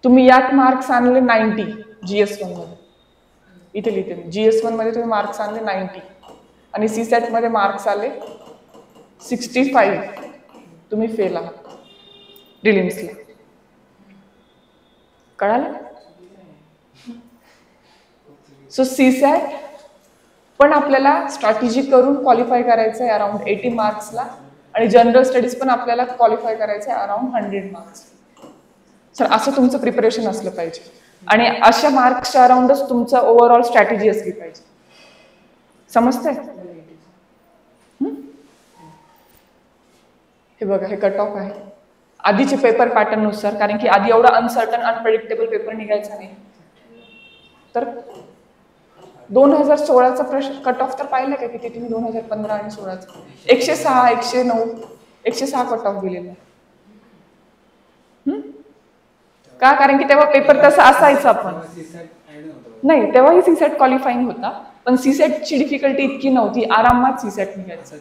तुम्ही यात मार्क्स आणले 90 GS1 मध्ये, इथे लिहिते मी, GS1 मध्ये तुम्ही मार्क्स आणले 90 आणि CSAT मध्ये मार्क्स आले 65, तुम्ही फेल आहात प्रिलिम्सला. कळालं? सो CSAT पण आपल्याला स्ट्रॅटेजी करून क्वालिफाय करायचं आहे अराउंड 80 मार्क्सला आणि जनरल स्टडीज पण आपल्याला क्वालिफाय करायचं आहे अराउंड 100 मार्क्स. सर असं तुमचं प्रिपरेशन असलं पाहिजे आणि अशा मार्क्सच्या अराउंडच तुमचं ओव्हरऑल स्ट्रॅटेजी असली पाहिजे. समजतंय? हे बघा, हे कट ऑफ आहे आधीचे पेपर पॅटर्न नुसार, कारण की आधी एवढा अनसर्टन अनप्रेडिक्टेबल पेपर निघायचा नाही. तर 2016चा प्रश्न कट ऑफ तर पाहिलं का किती तुम्ही? 2015 आणि 16चा 106, 109, 106 कट ऑफ दिलेला. का? कारण की तेव्हा पेपर तसा असायचा पण नाही, तेव्हाही CSAT क्वालिफाईंग होता, पण CSAT ची डिफिकल्टी इतकी नव्हती, आरामात CSAT निघायचा.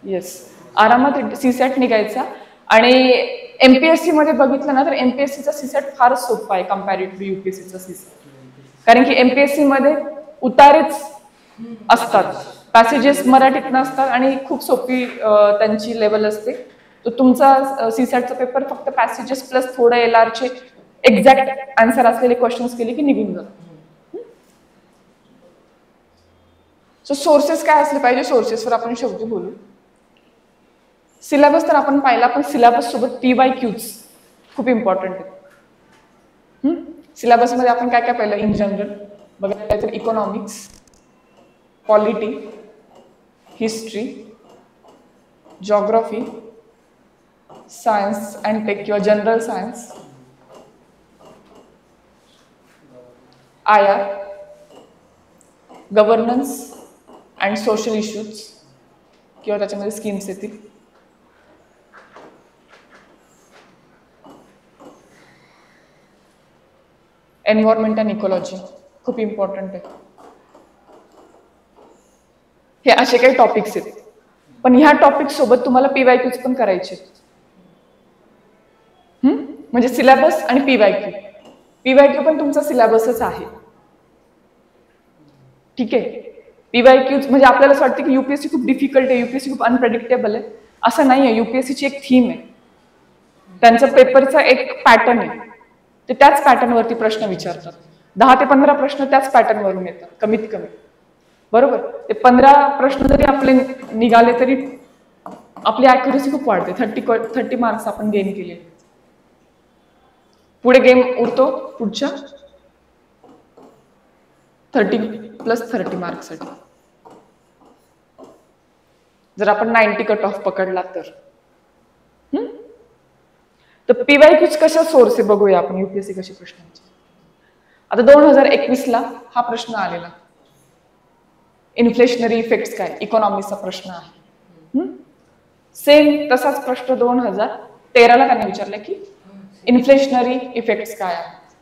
येस, आरामात CSAT निघायचा. आणि MPSC मध्ये बघितलं ना तर MPSCचा CSAT फारच सोपा आहे कम्पॅरेटिव्ह UPSCचा CSAT. कारण की MPSC मध्ये उतारेच असतात, पॅसेजेस मराठीत नसतात आणि खूप सोपी त्यांची लेवल असते. तर तुमचा CSATचा पेपर फक्त पॅसेजेस प्लस थोडं LR चे एक्झॅक्ट आन्सर असलेले क्वेश्चन्स केले की निघून जातात. सो सोर्सेस काय असले पाहिजे, सोर्सेसवर आपण शेवटी बोलू. सिलेबस तर आपण पाहिला, पण सिलेबस सोबत PYQs खूप इम्पॉर्टंट आहे. सिलेबस मध्ये आपण काय काय पाहिलं इन जनरल बघायला तर economics, polity, history, geography, science and tech किंवा general science, IR, governance and social issues किंवा त्याच्यामध्ये स्कीम्स येतील. एन्व्हायरमेंट अँड इकॉलॉजी खूप इम्पॉर्टंट आहे. हे असे काही टॉपिक्स आहेत, पण ह्या टॉपिक सोबत तुम्हाला PYQs पण करायचे. म्हणजे सिलेबस आणि PYQ पण तुमचा सिलेबसच आहे. ठीक आहे. PYQs म्हणजे आपल्याला असं वाटतं की UPSC खूप डिफिकल्ट आहे, UPSC खूप अनप्रेडिक्टेबल आहे. असं नाही आहे. UPSCची एक थीम आहे, त्यांचा पेपरचा एक पॅटर्न आहे. ते त्याच पॅटर्नवरती प्रश्न विचारतात. 10 ते 15 प्रश्न त्याच पॅटर्नवरून येतात कमीत कमी. बरोबर? ते 15 प्रश्न जरी आपले निघाले तरी आपली ॲक्युरसी खूप वाढते. 30 मार्क्स आपण गेन केले. पुढे गेम उरतो पुढच्या 30+30 मार्क्ससाठी. जर आपण 90 कट ऑफ पकडला तर PYQs कशा सोर्स आहे बघूया आपण. UPSC कशी प्रश्नांची. आता 2021ला हा प्रश्न आलेला, इन्फ्लेशनरी इफेक्ट्स काय, इकॉनॉमीचा प्रश्न आहे. सेम तसाच प्रश्न 2013ला त्यांनी विचारला की इन्फ्लेशनरी इफेक्ट्स काय आहेत.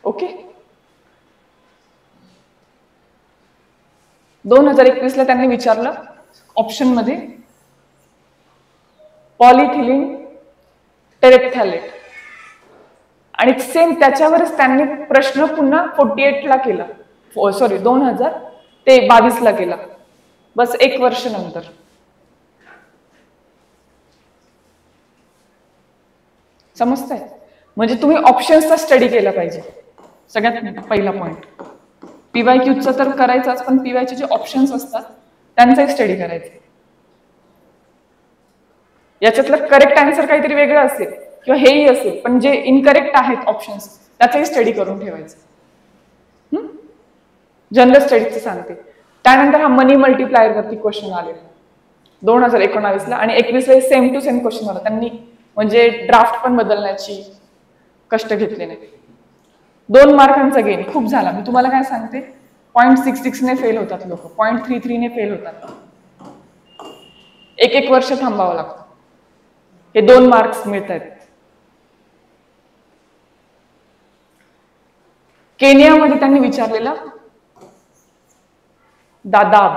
ओके. 2021ला त्यांनी विचारलं ऑप्शन मध्ये पॉलिथिलीन टेरेप्थॅलेट आणि सेम त्याच्यावरच त्यांनी प्रश्न पुन्हा 48ला केला, सॉरी 2022ला केला, बस 1 वर्ष नंतर. समजतंय? म्हणजे तुम्ही ऑप्शन्सचा स्टडी केला पाहिजे. सगळ्यात पहिला पॉइंट. PYQचा तर करायचाच, पण PYQचे जे ऑप्शन्स असतात त्यांचाही स्टडी करायचा. याच्यातलं करेक्ट आन्सर काहीतरी वेगळं असेल किंवा हेही असेल, पण जे इनकरेक्ट आहेत ऑप्शन्स त्याचाही स्टडी करून ठेवायचं. जनरल स्टडीजचं सांगते. त्यानंतर हा मनी मल्टिप्लायर वरती क्वेश्चन आलेला 2019ला आणि 21ला सेम टू सेम क्वेश्चन आला. त्यांनी म्हणजे ड्राफ्ट पण बदलण्याची कष्ट घेतले नाही. 2 मार्कांचा गेन खूप झाला. मी तुम्हाला काय सांगते, 0.66 ने फेल होतात लोक, 0.33 ने फेल होतात. 1 वर्ष थांबावं लागतं. हे 2 मार्क्स मिळत आहेत. केनियामध्ये त्यांनी विचारलेला दादाब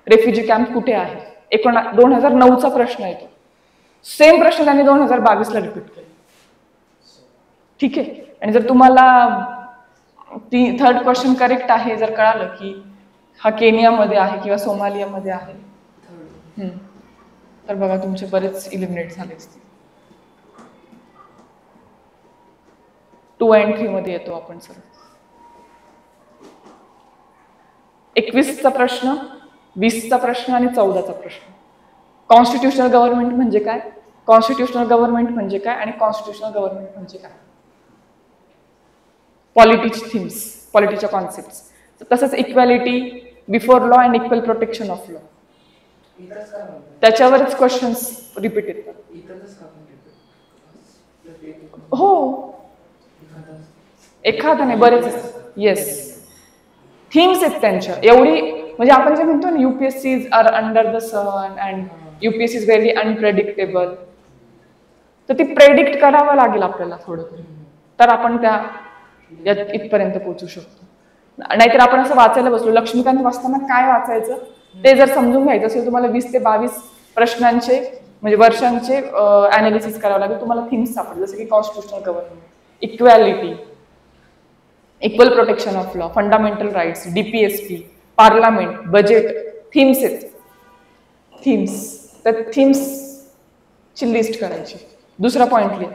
रेफ्युजी कॅम्प कुठे आहे, 2009चा प्रश्न येतो. सेम प्रश्न त्यांनी 2022ला रिपीट केला. ठीक आहे. आणि जर तुम्हाला थर्ड क्वेश्चन करेक्ट आहे जर कळालं की हा केनियामध्ये आहे किंवा सोमालियामध्ये आहे, तर बघा तुमचे बरेच इलिमिनेट झाले असतील. 2 and 3 मध्ये येतो आपण सर. 21चा प्रश्न, 20चा प्रश्न आणि 14चा प्रश्न. कॉन्स्टिट्युशनल गव्हर्नमेंट म्हणजे काय, कॉन्स्टिट्युशनल गव्हर्नमेंट म्हणजे काय आणि कॉन्स्टिट्युशनल गव्हर्नमेंट म्हणजे काय. पॉलिटीची थिम्स, पॉलिटीच्या कॉन्सेप्ट. तसंच equality before law and equal protection of law, त्याच्यावरच क्वेश्चन्स रिपीट येतात. हो, एखादा नाही, बरेच. येस, थीम्स आहेत त्यांच्या. एवढी म्हणजे आपण जे म्हणतो ना UPSC are under the sun and UPSC is very unpredictable, तर ती प्रेडिक्ट करावं लागेल आपल्याला थोडं तरी, तर आपण त्या इथपर्यंत पोहोचू शकतो. नाहीतर आपण असं वाचायला बसलो, लक्ष्मीकांत वाचताना काय वाचायचं ते जर समजून घ्यायचं असेल तुम्हाला 20 ते 22 प्रश्नांचे म्हणजे वर्षांचे अनालिसिस करावं लागेल. तुम्हाला थीम्स सापडतील जसं की constitutional government, equality, equal protection of law, fundamental rights, DPSP, parliament, budget. Themes आहेत, थीम्स. तर थीम्सची लिस्ट करायची. दुसरा पॉइंट लिहा,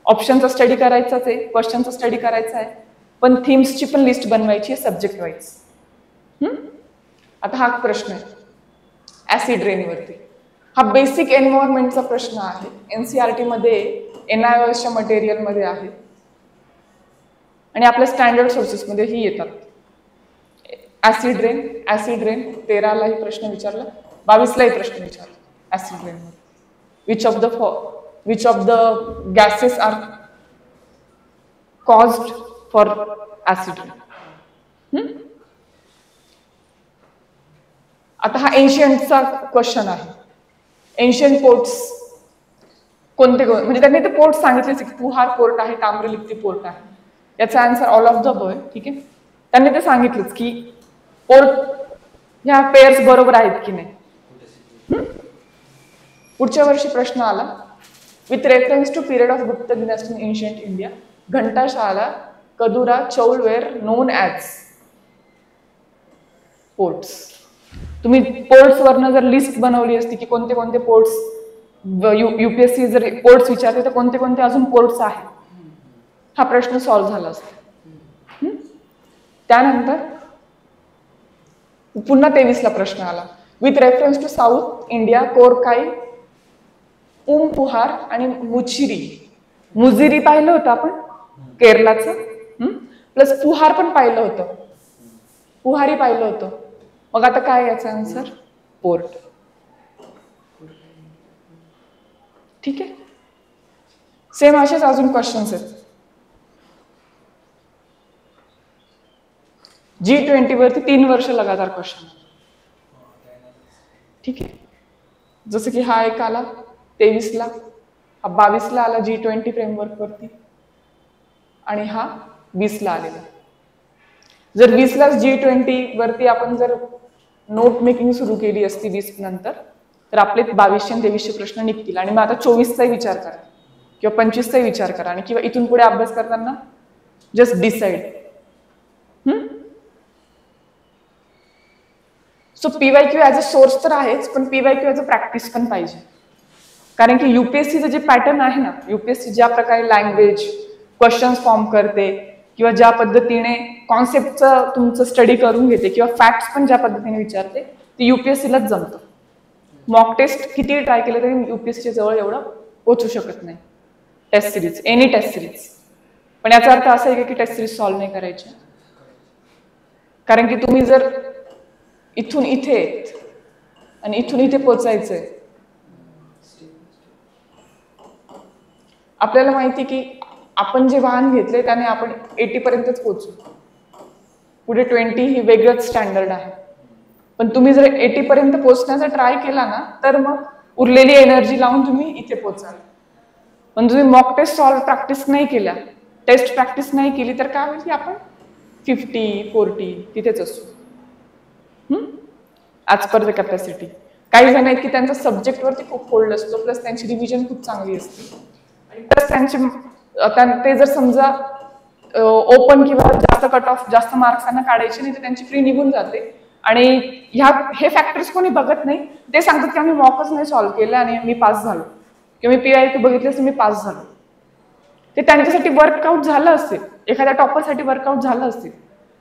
ऑप्शनचा स्टडी करायचाच आहे, क्वेश्चनचा स्टडी करायचा आहे, पण थीम्सची पण लिस्ट बनवायची आहे सब्जेक्ट वाईज. आता हा प्रश्न आहे ऍसिड रेनवरती. हा बेसिक एन्व्हायरमेंटचा प्रश्न आहे. NCERT मध्ये NIOSच्या मटेरियलमध्ये आहे आणि आपल्या स्टँडर्ड सोर्सेसमध्ये ही येतात. ऍसिड रेन, ऍसिड रेन 13लाही प्रश्न विचारला, 22लाही प्रश्न विचारला ऍसिड रेन मध्ये. Which of the gases are caused for acid rain. आता हा एन्शियंटचा क्वेश्चन आहे. एन्शियंट पोर्ट्स कोणते म्हणजे त्यांनी ते पोर्ट सांगितलेच की पुहार पोर्ट आहे, ताम्रलिप्ती पोर्ट आहे. याचा answer all of the above. ठीक आहे, त्यांनी ते सांगितलंच की पोर्ट ह्या पेअर्स बरोबर आहेत की नाही. पुढच्या वर्षी प्रश्न आला, with reference to period of Gupta dynasty in ancient India, Ghantasala, Kadura, Chaul were known as ports. तुम्ही पोर्ट्स वरनं जर लिस्ट बनवली असती की कोणते कोणते पोर्ट्स, UPSC जर पोर्ट्स विचारते तर कोणते कोणते अजून पोर्ट्स आहेत, हा प्रश्न सॉल्व्ह झाला असता. त्यानंतर पुन्हा 23ला प्रश्न आला, with reference to South India, Korkai, Puhar आणि मुजिरी पाहिलं होतं आपण केरलाचं, प्लस पुहार पण पाहिलं होतं, पुहारी पाहिलं होतं. मग आता काय याचा आन्सर, पोर्ट. ठीक आहे, सेम असेच अजून क्वेश्चन्स आहेत. G20 वरती 3 वर्ष लगातार क्वेश्चन. ठीक आहे, जसं की हा एक आला 23ला, हा 22ला आला G20 फ्रेमवर्क वरती आणि हा 20ला आलेला. जर 20ला G20 वरती आपण जर नोट मेकिंग सुरू केली असती 20 नंतर, तर आपले 2200 आणि 2300 प्रश्न निघतील. आणि मग आता 24चाही विचार करा किंवा 25चाही विचार करा आणि किंवा इथून पुढे अभ्यास करताना just decide. So PYQ as a source तर आहेच, पण PYQ ॲज अ प्रॅक्टिस पण पाहिजे. कारण की UPSCचं जे पॅटर्न आहे ना, UPSC ज्या प्रकारे लँग्वेज क्वेश्चन्स फॉर्म करते किंवा ज्या पद्धतीने कॉन्सेप्टचं तुमचं स्टडी करून घेते किंवा फॅक्ट्स पण ज्या पद्धतीने विचारते, ते UPSCलाच जमतं. मॉक टेस्ट किती ट्राय केलं तरी युपीएससीच्या जवळ एवढं पोहोचू शकत नाही. Test series, any test series. पण याचा अर्थ असा आहे की टेस्ट सिरीज सॉल्व्ह नाही करायच्या, कारण की तुम्ही जर इथून इथे आणि इथून इथे पोचायचंय, आपल्याला माहिती की आपण जे वाहन घेतले त्याने आपण 80 पर्यंतच पोहोचू, पुढे 20 ही वेगळंच स्टँडर्ड आहे. पण तुम्ही जर 80 पर्यंत पोहोचण्याचा ट्राय केला ना तर मग उरलेली एनर्जी लावून तुम्ही इथे पोहोचाल. पण तुम्ही मॉक टेस्ट सॉल्व प्रॅक्टिस नाही केल्या, टेस्ट प्रॅक्टिस नाही केली तर काय होईल की आपण 50, 40 तिथेच असू. As per the capacity. काही जण आहेत की त्यांचा सब्जेक्टवरती खूप होल्ड असतो, प्लस त्यांची रिव्हिजन खूप चांगली असते, आणि प्लस ते जर समजा ओपन किंवा जास्त कट ऑफ, जास्त मार्क्स त्यांना काढायचे नाही तर त्यांची फ्री निघून जाते. आणि हे फॅक्टर्स कोणी बघत नाही, ते सांगतात की आम्ही मॉकच नाही सॉल्व्ह केलं आणि मी पास झालो, किंवा मी PIQ बघितलं तर मी पास झालो. ते त्यांच्यासाठी वर्कआउट झालं असेल, एखाद्या टॉपरसाठी वर्कआउट झालं असेल,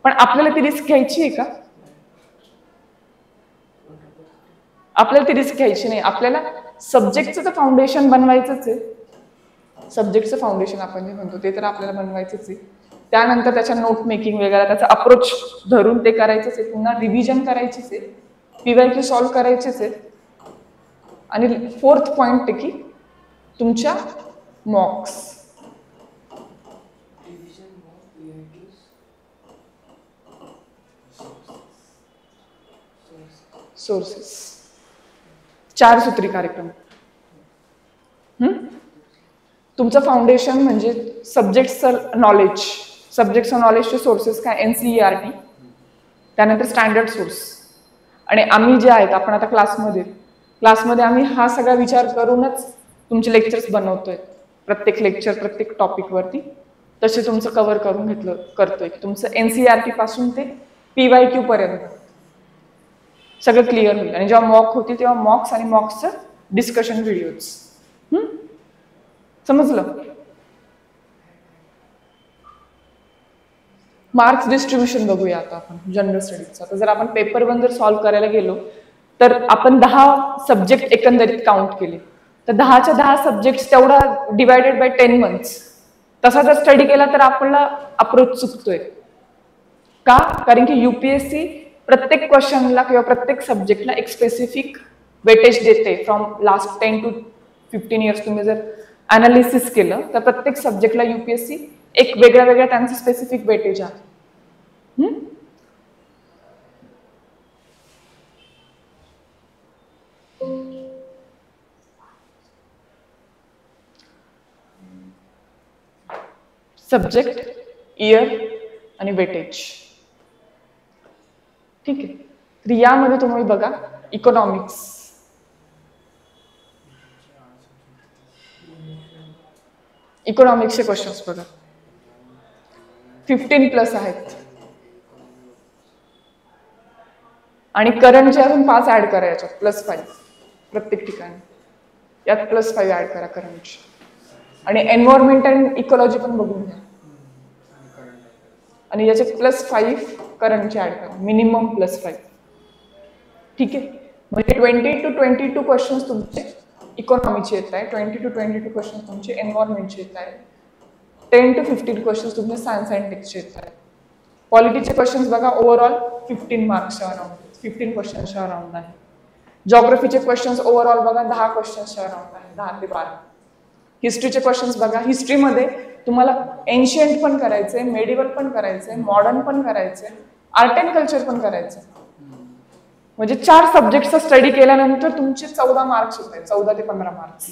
पण आपल्याला ती रिस्क घ्यायची आहे का? आपल्याला ती रिस्क घ्यायची नाही. आपल्याला सब्जेक्टचं तर फाउंडेशन बनवायचंच आहे. सब्जेक्टचं फाउंडेशन आपण जे म्हणतो ते तर आपल्याला बनवायचंच आहे. त्यानंतर त्याच्या नोट मेकिंग वगैरे त्याचा अप्रोच धरून ते करायचंच आहे. पुन्हा रिव्हिजन करायचीच आहे, PYQ सॉल्व्ह करायचेच आहे. आणि 4th पॉइंट आहे की तुमच्या मॉक्स. सोर्सेस, 4 सूत्री कार्यक्रम. तुमचं फाउंडेशन म्हणजे सब्जेक्टचं नॉलेज, सब्जेक्टचं नॉलेजचे सोर्सेस काय, NCERT, त्यानंतर स्टँडर्ड सोर्स. आणि आम्ही जे आहेत, आपण आता क्लासमध्ये आम्ही हा सगळा विचार करूनच तुमचे लेक्चर्स बनवतोय. प्रत्येक लेक्चर प्रत्येक टॉपिकवरती तसे तुमचं कव्हर करून करतोय. तुमचं NCERT पासून ते PYQ पर्यंत सगळं क्लिअर होईल. आणि जेव्हा मॉक होतील तेव्हा मॉक्स आणि मॉक्सचं डिस्कशन व्हिडिओज. समजलं? मार्क्स डिस्ट्रीब्युशन बघूया आता आपण जनरल स्टडीजचं. आता जर आपण पेपर 1 जर सॉल्व्ह करायला गेलो तर आपण 10 सब्जेक्ट एकंदरीत काउंट केले, तर 10च्या 10 सब्जेक्ट तेवढा डिवायडेड बाय 10 मंथ्स तसा जर स्टडी केला तर आपला अप्रोच चुकतोय. का? कारण की UPSC प्रत्येक क्वेश्चनला किंवा प्रत्येक सब्जेक्टला एक स्पेसिफिक वेटेज देते. फ्रॉम लास्ट 10 to 15 इयर्स तुम्ही जर अनालिसिस केलं तर प्रत्येक सब्जेक्टला UPSC एक वेगळ्या त्यांचं स्पेसिफिक वेटेज आहे. सब्जेक्ट, इयर आणि वेटेज. ठीक आहे. तर यामध्ये तुम्ही बघा इकॉनॉमिक्स, इकॉनॉमिक्सचे क्वेश्चन्स बघा 15+ आहेत. आणि करंटचे अजून 5 ऍड करायचे, +5 प्रत्येक ठिकाणी. यात +5 ऍड करा करंटचे. आणि एन्व्हायरमेंट अँड इकॉलॉजी पण बघून घ्या, आणि याचे +5 करंटचे ऍड करा, मिनिमम +5. ठीक आहे. म्हणजे 20 to 22 क्वेश्चन्स तुमचे इकॉनॉमीचे येत आहे, 20 to 22 क्वेश्चन्स तुमचे एन्व्हायरमेंटचे येत आहे, 10 to 15 क्वेश्चन्स तुमचे सायन्स अँड टेक्सचे येत आहे. पॉलिटीचे क्वेश्चन्स बघा ओव्हरऑल 15 मार्क्सच्या अराउंड, 15 क्वेश्चन्सच्या अराउंड आहे. जॉग्रफीचे क्वेश्चन्स ओव्हरऑल बघा 10 क्वेश्चन्सच्या अराउंड आहे, 10 ते 12. हिस्ट्रीचे क्वेश्चन्स बघा, हिस्ट्रीमध्ये तुम्हाला एन्शियंट पण करायचंय, मेडिवल पण करायचंय, मॉडर्न पण करायचंय, आर्ट अँड कल्चर पण करायचंय. म्हणजे 4 सब्जेक्टचा स्टडी केल्यानंतर तुमचे 14 मार्क्स होत आहेत, 14 ते 15 मार्क्स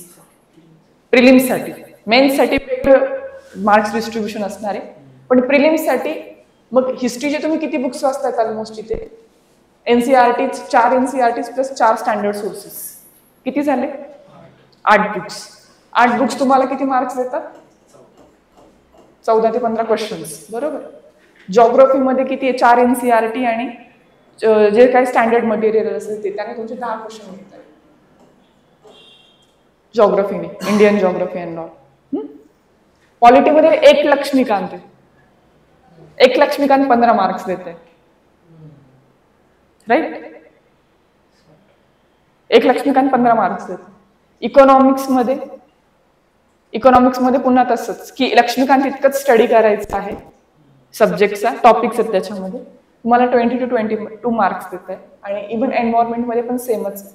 प्रिलिम्ससाठी. मेन्ससाठी वेगळं मार्क्स डिस्ट्रीब्युशन असणार आहे, पण प्रिलिम्ससाठी मग हिस्ट्रीचे तुम्ही किती बुक्स वाचतायत ऑलमोस्ट इथे? NCERT 4 NCERT plus 4 standard sources, किती झाले? 8 बुक्स. 8 बुक्स तुम्हाला किती मार्क्स देतात? 14 ते 15 क्वेश्चन्स, बरोबर. जॉग्रफीमध्ये किती आहे? 4 NCERT आणि जे काही स्टँडर्ड मटेरियल असेल ते, त्याने तुमचे 10 क्वेश्चन घेत आहेत जॉग्रफीने, इंडियन जॉग्रफी अँड ऑल. पॉलिटीमध्ये 1 लक्ष्मीकांत आहे, 1 लक्ष्मीकांत 15 मार्क्स देत आहे, राईट. एक लक्ष्मीकांत 15 मार्क्स देतो. इकॉनॉमिक्समध्ये पुन्हा तसंच की लक्ष्मीकांत इतकंच स्टडी करायचं आहे सब्जेक्टचा, टॉपिक्स आहेत त्याच्यामध्ये, तुम्हाला 20 to 22 मार्क्स देत आहे. आणि इव्हन एन्व्हायरमेंटमध्ये पण सेमच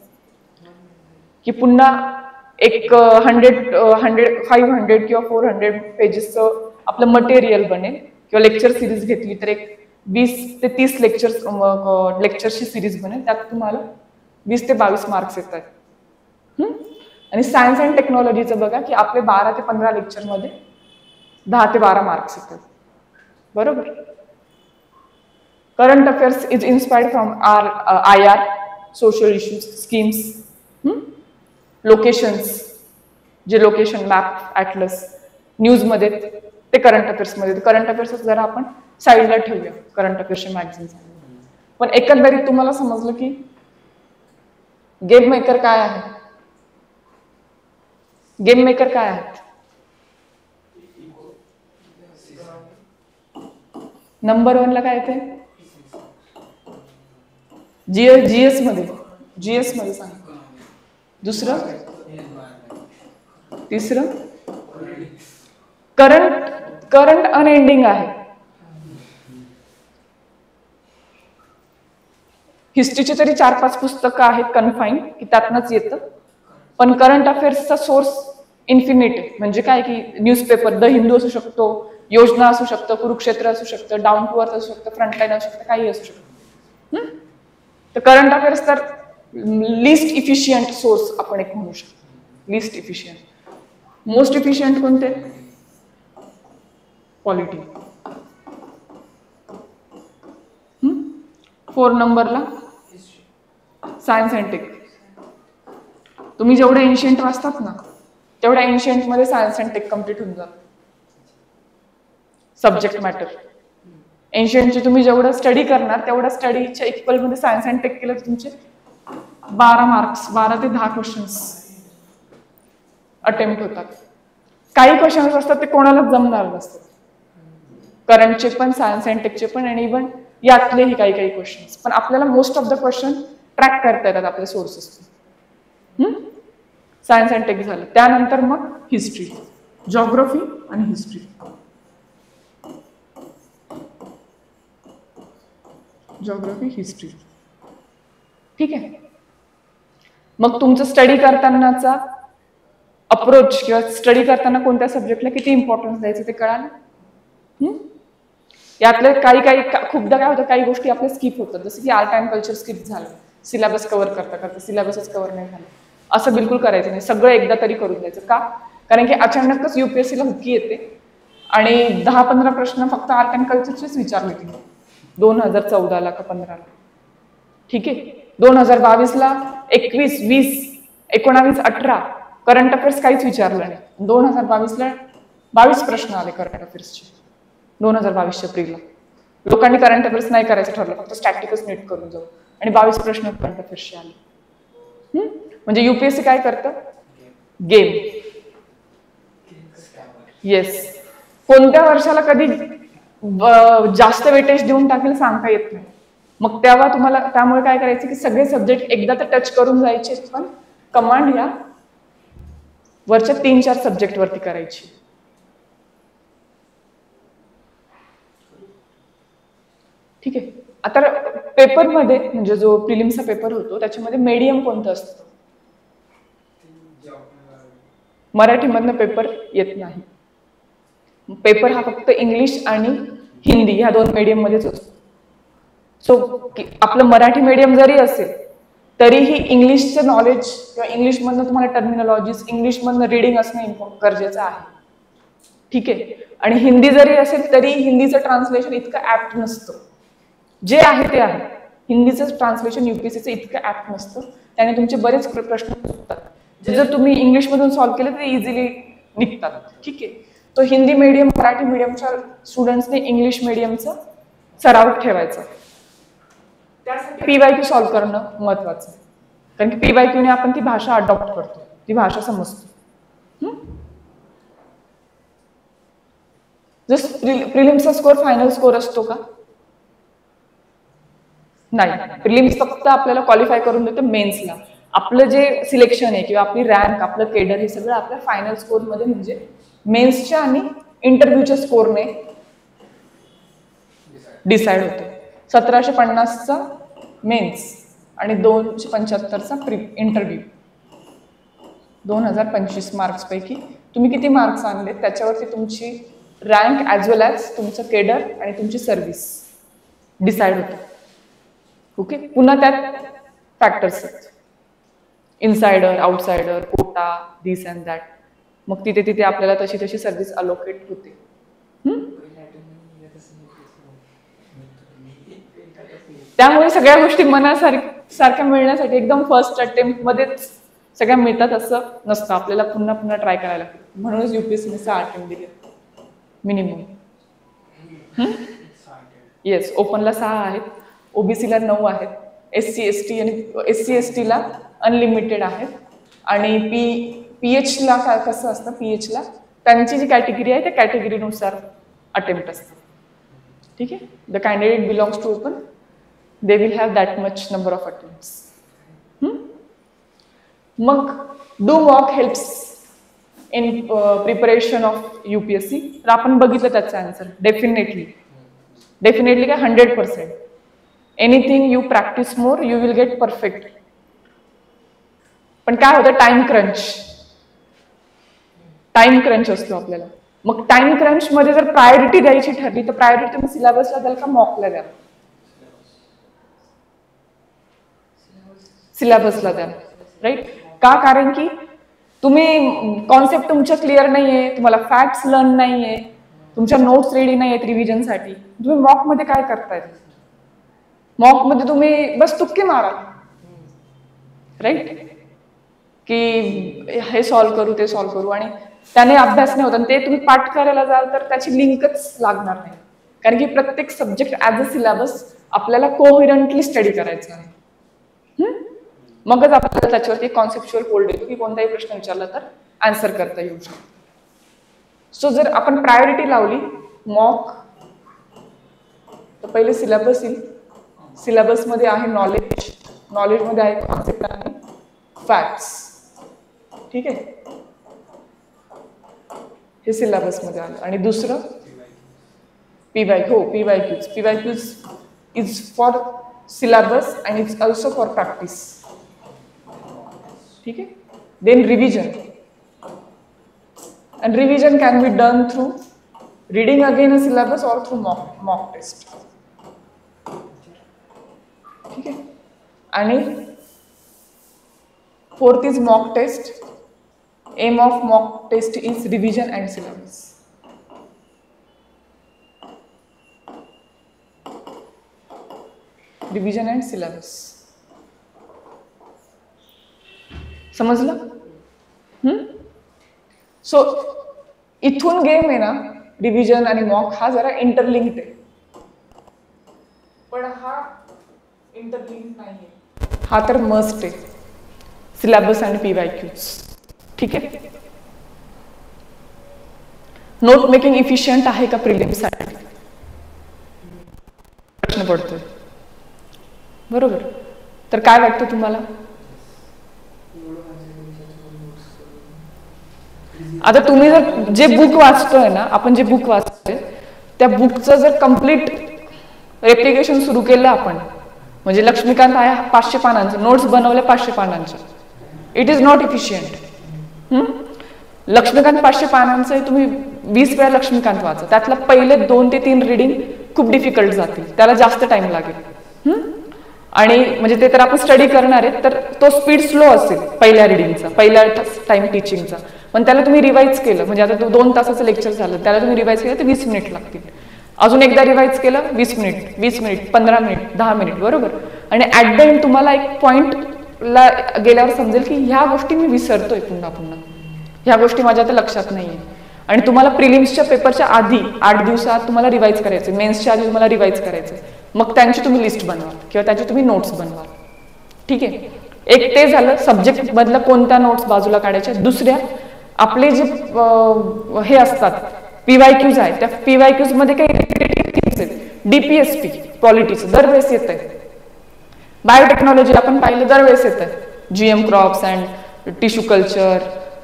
की पुन्हा एक 500 किंवा 400 पेजेसचं आपलं मटेरियल बनेल, किंवा लेक्चर सिरीज घेतली तर एक 20 ते 30 लेक्चरची सिरीज बनेल, त्यात तुम्हाला 20 ते 22 मार्क्स येत आहेत. आणि सायन्स अँड टेक्नॉलॉजीचं बघा की आपले 12 ते 15 लेक्चरमध्ये 10 ते 12 मार्क्स येतात. बरोबर. Current affairs is inspired from IR, social issues, schemes, locations, जे लोकेशन मॅप, ॲटलस, न्यूजमध्ये ते करंट अफेअर्समध्ये. करंट अफेअर्स जरा आपण साईडला ठेवूया, करंट अफेअर्सचे मॅगझिन्स. पण एकंदरीत तुम्हाला समजलं की गेम मेकर काय आहे. गेम मेकर काय आहेत. नंबर 1 ला काय येते. जीएस मध्ये सांग. दुसरं, तिसरं करंट अनएंडिंग आहे. हिस्ट्रीची तरी 4-5 पुस्तकं आहेत कन्फाईन की त्यातनंच येतं. पण करंट अफेअर्सचा सोर्स इन्फिनिट आहे. म्हणजे काय की न्यूजपेपर, द हिंदू असू शकतो, योजना असू शकतं, कुरुक्षेत्र असू शकतं, डाऊन टू अर्थ असू शकतं, फ्रंटलाईन असू शकतं, काही असू शकतं. तर करंट अफेअर्स तर लिस्ट इफिशियंट सोर्स आपण एक म्हणू शकतो. List efficient. मोस्ट इफिशियंट कोणते. पॉलिटी. 4 नंबरला सायन्स अँड टेक. तुम्ही जेवढे एन्शियंट वाचतात ना तेवढ्या एन्शियंट मध्ये सायन्स अँड टेक कम्प्लीट होऊन जात. सब्जेक्ट मॅटर एन्शियंटचे तुम्ही जेवढं स्टडी करणार तेवढ्या स्टडीच्या इक्वल मध्ये सायन्स अँड टेक केलं तर तुमचे 12 मार्क्स, 12 ते 10 क्वेश्चन्स अटेम्प्ट होतात. काही क्वेश्चन्स असतात ते कोणालाच जमणार नसतात. करंटचे पण, सायन्स अँड टेकचे पण, आणि इव्हन यातलेही काही क्वेश्चन्स. पण आपल्याला most of the question track करता येतात आपल्या सोर्सेस. सायन्स अँड टेक झालं. त्यानंतर मग हिस्ट्री, जॉग्रफी आणि हिस्ट्री. Geography, history. ठीक आहे. मग तुमचं स्टडी करतानाचा अप्रोच किंवा स्टडी करताना कोणत्या सब्जेक्टला किती इम्पॉर्टन्स द्यायचं ते कळालं. यातले काही खूपदा काय होतं, काही गोष्टी आपल्या स्किप होतात. जसं की आर्ट अँड कल्चर स्किप झालं, सिलेबस कव्हर करता सिलेबसच कव्हर नाही झालं. असं बिलकुल करायचं नाही. सगळं एकदा तरी करून द्यायचं. का. कारण की अचानकच UPSC ला हुकी येते आणि 10-15 प्रश्न फक्त आर्ट अँड कल्चरचेच विचारले गेले 2014ला का 15ला. ठीक आहे. 2022ला 21, 20, 19, 18 करंट अफेअर्स काहीच विचारलं नाही. 2022ला 22 प्रश्न आले करंट अफेअर्सचे. 2022च्या एप्रिलला लोकांनी करंट अफेअर्स नाही करायचं ठरलं, फक्त स्टॅटिकच नीट करून जाऊ, आणि 22 प्रश्न करंट अफेअर्सचे आले. म्हणजे UPSC काय करतं. गेम. येस. कोणत्या वर्षाला कधी जास्त वेटेज देऊन टाकेल सांगता येत नाही. मग तेव्हा तुम्हाला त्यामुळे काय करायचं की सगळे सब्जेक्ट एकदा तर टच करून जायचे, पण कमांड या वरच्या 3-4 सब्जेक्ट वरती करायची. ठीक आहे. आता पेपरमध्ये म्हणजे जो प्रिलिम्सचा पेपर होतो त्याच्यामध्ये मीडियम कोणतं असतं. मराठीमधनं पेपर येत नाही. पेपर हा फक्त इंग्लिश आणि हिंदी ह्या 2 मीडियम मध्येच असतो. सो आपलं मराठी मीडियम जरी असेल तरीही इंग्लिशचं नॉलेज किंवा इंग्लिशमधनं तुम्हाला टर्मिनॉलॉजीज, इंग्लिशमधनं रिडिंग असणं गरजेचं आहे. ठीक आहे. आणि हिंदी जरी असेल तरी हिंदीचं ट्रान्सलेशन इतकं ऍप्ट नसतं. जे आहे ते आहे. हिंदीचं ट्रान्सलेशन UPSCचं इतकं ऍप्ट नसतं. त्याने तुमचे बरेच प्रश्न सुटतात. जर तुम्ही इंग्लिशमधून सॉल्व्ह केले तर इझिली निघतात. ठीक आहे. तो हिंदी मीडियम, मराठी मीडियमच्या स्टुडंट्सने इंग्लिश मीडियमचा सराव ठेवायचा. त्यासाठी PYQ सॉल्व्ह करणं महत्वाचं आहे. कारण की PYQ ने आपण ती भाषा अडॉप्ट करतो, ती भाषा समजतो. जस्ट प्रिलिम्सचा स्कोर फायनल स्कोर असतो का. नाही. प्रिलिम्स फक्त आपल्याला क्वालिफाय करून देते मेन्सला. आपलं जे सिलेक्शन आहे किंवा आपली रँक, आपलं केडर, हे सगळं आपल्या फायनल स्कोरमध्ये म्हणजे मेन्सच्या आणि इंटरव्ह्यूच्या स्कोरने डिसाइड होतो. 1750चा मेन्स आणि 275चा इंटरव्ह्यू. 2025 मार्क्स पैकी तुम्ही किती मार्क्स आणले त्याच्यावरती तुमची रँक ॲज वेल ॲज तुमचं केडर आणि तुमची सर्व्हिस डिसाइड होतं. ओके, पुन्हा त्यात फॅक्टर्स आहेत, insider, outsider, quota, this and that. मग तिथे आपल्याला तशी सर्व्हिस अलोकेट होते. त्यामुळे सगळ्या गोष्टी मनासारख्या मिळण्यासाठी एकदम फर्स्ट अटेम्प्ट मध्येच सगळ्या मिळतात असं नसतं. आपल्याला पुन्हा ट्राय करायला लागतं. म्हणूनच UPSCने 6 अटेम्प्ट दिले मिनिमम. येस, ओपनला 6 आहेत, OBCला 9 आहेत, SC ST ला अनलिमिटेड आहेत. आणि PHला कसं असतं, PHला त्यांची जी कॅटेगरी आहे त्या कॅटेगरीनुसार अटेम्प्ट असतात. ठीक आहे. The candidate belongs to open, they will have that much number of attempts. मग do mock helps in preparation of UPSC. तर आपण बघितलं त्याचं आन्सर. डेफिनेटली काय 100%. Anything you practice more you will get perfect. पण काय होतं, टाइम क्रंच असतो आपल्याला. मग टाइम क्रंच मध्ये जर प्रायोरिटी द्यायची ठरली तर प्रायोरिटी तुम्ही सिलेबसला द्याल का मॉकला द्याल? सिलेबसला द्याल, राईट? का? कारण की तुम्ही कॉन्सेप्ट तुमच्या क्लिअर नाहीये, तुम्हाला फॅक्ट्स लर्न नाहीये, तुमच्या नोट्स रेडी नाही आहेत रिव्हिजनसाठी. तुम्ही मॉक मध्ये काय करताय? मॉक मध्ये तुम्ही बस तुक्के माराल, राईट? की हे सॉल्व्ह करू, ते सॉल्व्ह करू, आणि त्याने अभ्यास नाही होत. आणि ते तुम्ही पाठ करायला जाल तर त्याची लिंकच लागणार नाही. कारण की प्रत्येक सब्जेक्ट ऍज अ सिलेबस आपल्याला कोहेरंटली स्टडी करायचं आहे. मगच आपल्याला त्याच्यावरती कॉन्सेप्च्युअल होल्ड येतो की कोणताही प्रश्न विचारला तर आन्सर करता येऊ शकतो. सो जर आपण प्रायोरिटी लावली मॉक, तर पहिले सिलेबस येईल. सिलेबसमध्ये आहे नॉलेजमध्ये आहे कॉन्सेप्ट आणि फॅक्ट्स. ठीक आहे, हे सिलेबसमध्ये आलं. आणि दुसरं PYQs is for syllabus and it's also for practice. ठीक है. Then revision, and revision can be done through reading again a syllabus or through mock test. ठीक है. आणि fourth is mock test. Aim of mock test is revision and syllabus. Revision and syllabus. समजलं? So इथून game आहे ना, revision आणि mock हा जरा इंटरलिंक्ड आहे. पण हा इंटरलिंक्ड नाहीये, हा तर मस्ट आहे. सिलेबस आणि PYQs. ठीक आहे. नोट मेकिंग इफिशियंट आहे का प्रिलिम्ससाठी? प्रश्न पडतोय. बरोबर. तर काय वाटतं तुम्हाला? आता तुम्ही जर जे बुक वाचतोय ना, आपण जे बुक वाचतोय त्या बुकचं जर कम्प्लीट रेप्लिकेशन सुरू केलं आपण, म्हणजे लक्ष्मीकांत आहे 500 पानांचं, नोट्स बनवले 500 पानांच्या, it is not efficient. Laxmikanth 500 पानांचं तुम्ही 20 वेळा लक्ष्मीकांत वाचा, त्यातला पहिले 2 ते 3 रिडिंग खूप डिफिकल्ट जातील, त्याला जास्त टाइम लागेल. आणि म्हणजे ते तर आपण स्टडी करणार आहे तर तो स्पीड स्लो असेल पहिल्या रिडिंगचा, पहिल्या टाइम टीचिंगचा. पण त्याला तुम्ही रिवाइज केलं, म्हणजे आता 2 तासाचं लेक्चर झालं, त्याला तुम्ही रिवाइज केलं तर 20 मिनिट लागतील. अजून एकदा रिवाइज केलं 20 मिनिट, 15 मिनिट, 10 मिनिट, बरोबर. आणि ऍट द एंड तुम्हाला एक पॉइंटला गेल्यावर समजेल की ह्या गोष्टी मी विसरतोय पुन्हा, ह्या गोष्टी माझ्या आता लक्षात नाहीये. आणि तुम्हाला प्रिलिम्सच्या पेपरच्या आधी 8 दिवसात तुम्हाला रिवाइज करायचे, मेन्सच्या आधी तुम्हाला रिवाइज करायचे. मग त्यांची तुम्ही लिस्ट बनवा किंवा त्याची तुम्ही नोट्स बनवा. ठीक आहे. एक ते झालं सब्जेक्ट मधलं कोणत्या नोट्स बाजूला काढायच्या. दुसऱ्या आपले जे हे असतात PYQs आहेत, त्या PYQs मध्ये काही DPSP पॉलिटीचं दरवेळेस येत आहे. बायोटेक्नॉलॉजी आपण पाहिलं दरवेळेस येत आहे. GM crops and tissue culture,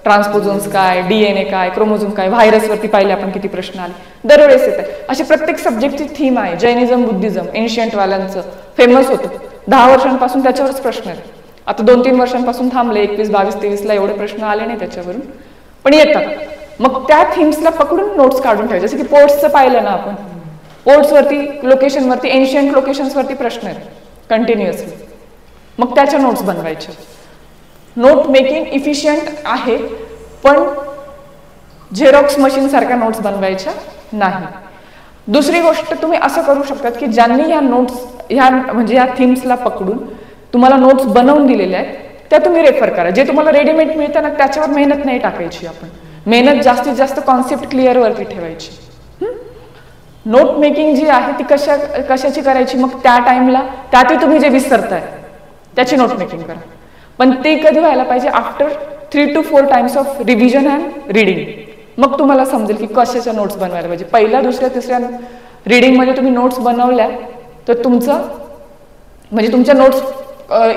transposons काय, DNA काय, क्रोमोझोम काय, व्हायरसवरती पाहिले आपण किती प्रश्न आले, दरवेळेस येत आहे. अशी प्रत्येक सब्जेक्टची थीम आहे. जैनिझम, बुद्धिझम, एन्शियंट वाल्यांचं फेमस होतं 10 वर्षांपासून त्याच्यावरच प्रश्न आहेत. आता 2-3 वर्षांपासून थांबले, 21, 22, 23ला एवढे प्रश्न आले नाही त्याच्यावरून, पण येतात. मग त्या थीम्सला पकडून नोट्स काढून ठेवायचे. जसं की पोर्ट्सचं पाहिलं ना आपण, पोर्ट्सवरती, लोकेशनवरती, एन्शियंट लोकेशन्सवरती प्रश्न आहेत कंटिन्युअसली, मग त्याच्या नोट्स बनवायच्या. नोट मेकिंग इफिशियंट आहे, पण झेरॉक्स मशीन सारख्या नोट्स बनवायच्या नाही. दुसरी गोष्ट तुम्ही असं करू शकतात की ज्यांनी ह्या नोट्स म्हणजे ह्या थीम्सला पकडून तुम्हाला नोट्स बनवून दिलेल्या आहेत त्या तुम्ही रेफर करा. जे तुम्हाला रेडीमेड मिळतं ना त्याच्यावर मेहनत नाही टाकायची. आपण मेहनत जास्तीत जास्त कॉन्सेप्ट क्लिअर वरती ठेवायची. नोट मेकिंग जी आहे ती कशाची करायची, मग त्या टाइमला त्यातही तुम्ही जे विसरताय त्याची नोट मेकिंग करा. पण ते कधी व्हायला पाहिजे, after 3 to 4 times of revision and reading. मग तुम्हाला समजेल की कशाच्या नोट्स बनवायला पाहिजे. पहिल्या, दुसऱ्या, तिसऱ्या रिडिंगमध्ये तुम्ही नोट्स बनवल्या तर तुमचं म्हणजे तुमच्या notes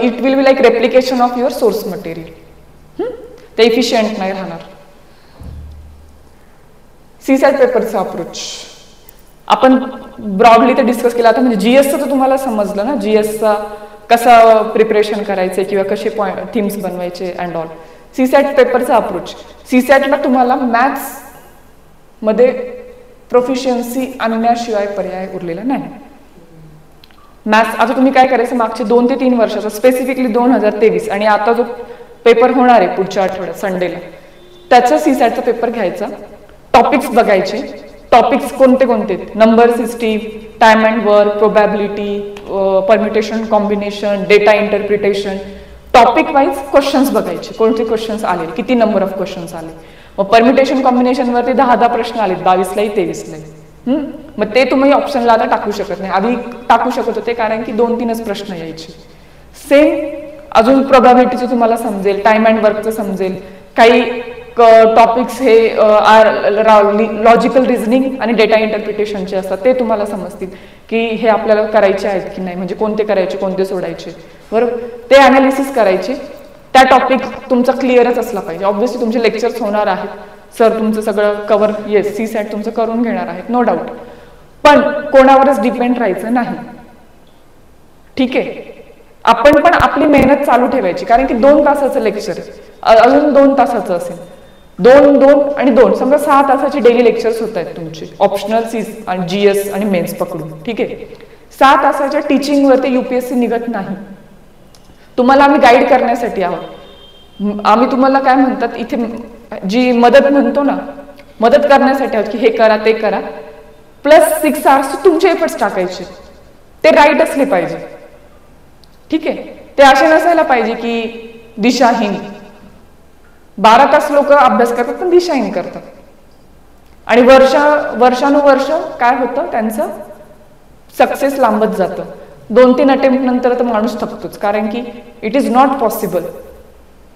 it will be like replication of your source material. ते इफिशियंट नाही राहणार. सीसॅट पेपरचा अप्रोच आपण ब्रॉडली ते डिस्कस केला. आता म्हणजे जीएसचं तर तुम्हाला समजलं ना, जीएसचा कसा प्रिपरेशन करायचं किंवा कसे थीम्स बनवायचे अँड ऑल. सीसॅट पेपरचा अप्रोच, सीसॅटला तुम्हाला मॅथ्स मध्ये प्रोफिशियन्सी आणण्याशिवाय पर्याय उरलेला नाही. मॅथ्स आता तुम्ही काय करायचं, मागचे 2 ते 3 वर्षाचा स्पेसिफिकली 2023 आणि आता जो पेपर होणार आहे पुढच्या आठवड्यात संडेला, त्याचा सीसॅटचा पेपर घ्यायचा. टॉपिक्स बघायचे. टॉपिक्स कोणते कोणते, number system, time and work, probability, permutation combination, data interpretation, topic wise questions बघायचे. कोणते क्वेश्चन्स आले, किती नंबर ऑफ क्वेश्चन्स आले. मग परम्युटेशन कॉम्बिनेशन वरती 10 प्रश्न आले 22लाही 23लाही. मग ते तुम्ही ऑप्शनला आता टाकू शकत नाही. आधी टाकू शकत होते कारण की 2-3च प्रश्न यायचे. सेम अजून प्रोबॅबिलिटीचं तुम्हाला समजेल, टाइम अँड वर्कचं समजेल. काही टॉपिक्स हे लॉजिकल रिझनिंग आणि डेटा इंटरप्रिटेशनचे असतात, ते तुम्हाला समजतील की हे आपल्याला करायचे आहेत की नाही, म्हणजे कोणते करायचे कोणते सोडायचे, बरोबर. ते अनालिसिस करायचे. त्या टॉपिक तुमचा क्लिअरच असला पाहिजे. ऑब्व्हियसली तुमचे लेक्चर्स होणार आहेत, सर तुमचं सगळं कव्हर, येस सीसॅट तुमचं करून घेणार आहेत, नो डाऊट. पण कोणावरच डिपेंड राहायचं नाही. ठीक आहे, आपण पण आपली मेहनत चालू ठेवायची. कारण की 2 तासाचं लेक्चर अजून 2 तासाचं असेल, 2 आणि 2 समजा 6 तासाचे डेली लेक्चर्स होत आहेत तुमचे, ऑप्शनल आणि जीएस आणि मेन्स पकडून. ठीक आहे, 6 तासाच्या टीचिंग वरती UPSC निघत नाही. तुम्हाला आम्ही गाईड करण्यासाठी आहोत. आम्ही तुम्हाला काय म्हणतात इथे जी मदत म्हणतो ना, मदत करण्यासाठी आहोत की हे करा ते करा. प्लस 6 आवर्स तुमचे एफर्ट्स टाकायचे, ते राईट असले पाहिजे. ठीक आहे, ते असे नसायला पाहिजे की दिशाहीन. 12 तास लोक अभ्यास करतात पण दिशाहीन करतात. आणि वर्षानुवर्ष काय होतं, त्यांचं सक्सेस लांबत जातं. 2-3 अटेम्प्ट नंतर तर माणूस थकतोच. कारण की it is not possible.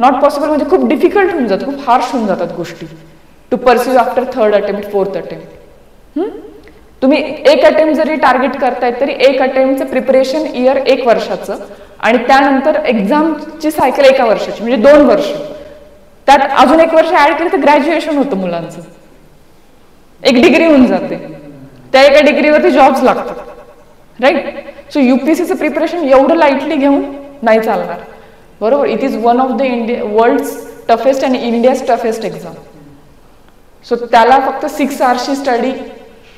Not possible म्हणजे खूप डिफिकल्ट होऊन जातं, खूप हार्श होऊन जातात गोष्टी to pursue after 3rd attempt 4th attempt. तुम्ही 1 अटेम्प्ट जरी टार्गेट करतायत तरी 1 अटेम्प्टचं प्रिपरेशन इयर 1 वर्षाचं आणि त्यानंतर एक्झामची सायकल 1 वर्षाची, म्हणजे 2 वर्ष. त्यात अजून 1 वर्ष ऍड केलं तर ग्रॅज्युएशन होतं मुलांचं, 1 डिग्री होऊन जाते. त्या 1 डिग्रीवरती जॉब्स लागतात, राईट. सो UPSCचं प्रिपरेशन एवढं लाईटली घेऊन नाही चालणार, बरोबर. It is one of the world's toughest and India's toughest exam. So त्याला फक्त 6 आवर्सची स्टडी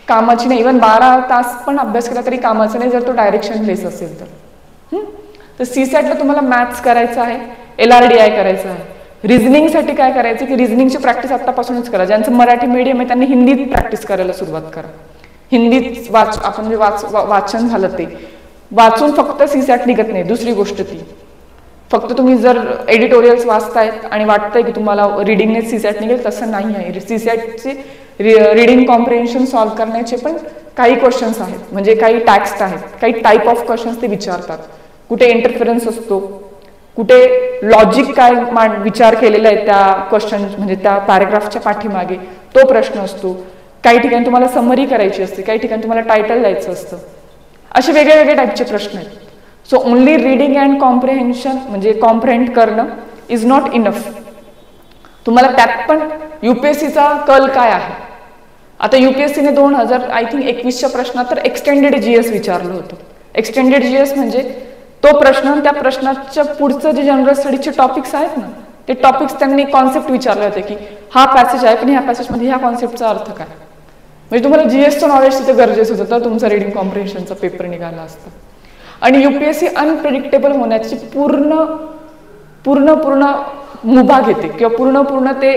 कामाची नाही, इव्हन 12 तास पण अभ्यास केला तरी कामाचा नाही, जर तो डायरेक्शन लेस असेल तर. सीसॅटला तुम्हाला मॅथ्स करायचं आहे, LRDI करायचं आहे. रिझनिंगसाठी काय करायचं की रिझनिंगची प्रॅक्टिस आतापासूनच करा. ज्यांचं मराठी मीडियम आहे त्यांनी हिंदीत प्रॅक्टिस करायला सुरुवात करा. हिंदीत आपण जे वाचन झालं ते वाचून फक्त सीसॅट निघत नाही. दुसरी गोष्ट ती फक्त तुम्ही जर एडिटोरियल्स वाचतायत आणि वाटतंय की तुम्हाला रिडिंगने सीसॅट निघेल, तसं नाही आहे. सीसॅटची रिडिंग कॉम्प्रिहेन्शन सॉल्व्ह करण्याचे पण काही क्वेश्चन्स आहेत, म्हणजे काही टॅक्स्ट आहेत, काही टाईप ऑफ क्वेश्चन्स ते विचारतात. कुठे इंटरफरन्स असतो, कुठे लॉजिक काय विचार केलेला आहे त्या क्वेश्चन म्हणजे त्या पॅराग्राफच्या पाठीमागे तो प्रश्न असतो. काही ठिकाणी तुम्हाला समरी करायची असते, काही ठिकाणी तुम्हाला टायटल द्यायचं असतं. असे वेगळे वेगळे टाईपचे प्रश्न आहेत. So only reading and comprehension म्हणजे कॉम्प्रिहेंड करणं इज नॉट इनफ. तुम्हाला त्यात पण UPSCचा कल काय आहे. आता UPSCने 2021च्या प्रश्नात तर एक्सटेंडेड GS विचारलं होतं. एक्सटेंडेड GS म्हणजे तो प्रश्न, त्या प्रश्नाच्या पुढचं जे जनरल स्टडीजचे टॉपिक्स आहेत ना, ते टॉपिक्स त्यांनी कॉन्सेप्ट विचारले होते की हा पॅसेज आहे पण ह्या पॅसेजमध्ये ह्या कॉन्सेप्टचा अर्थ काय. म्हणजे तुम्हाला GSचं नॉलेज तिथे गरजेचं होतं तर तुमचा रीडिंग कॉम्प्रिहेन्शनचा पेपर निघाला असता. आणि UPSC अनप्रेडिक्टेबल होण्याची पूर्ण मुभा घेते किंवा पूर्ण ते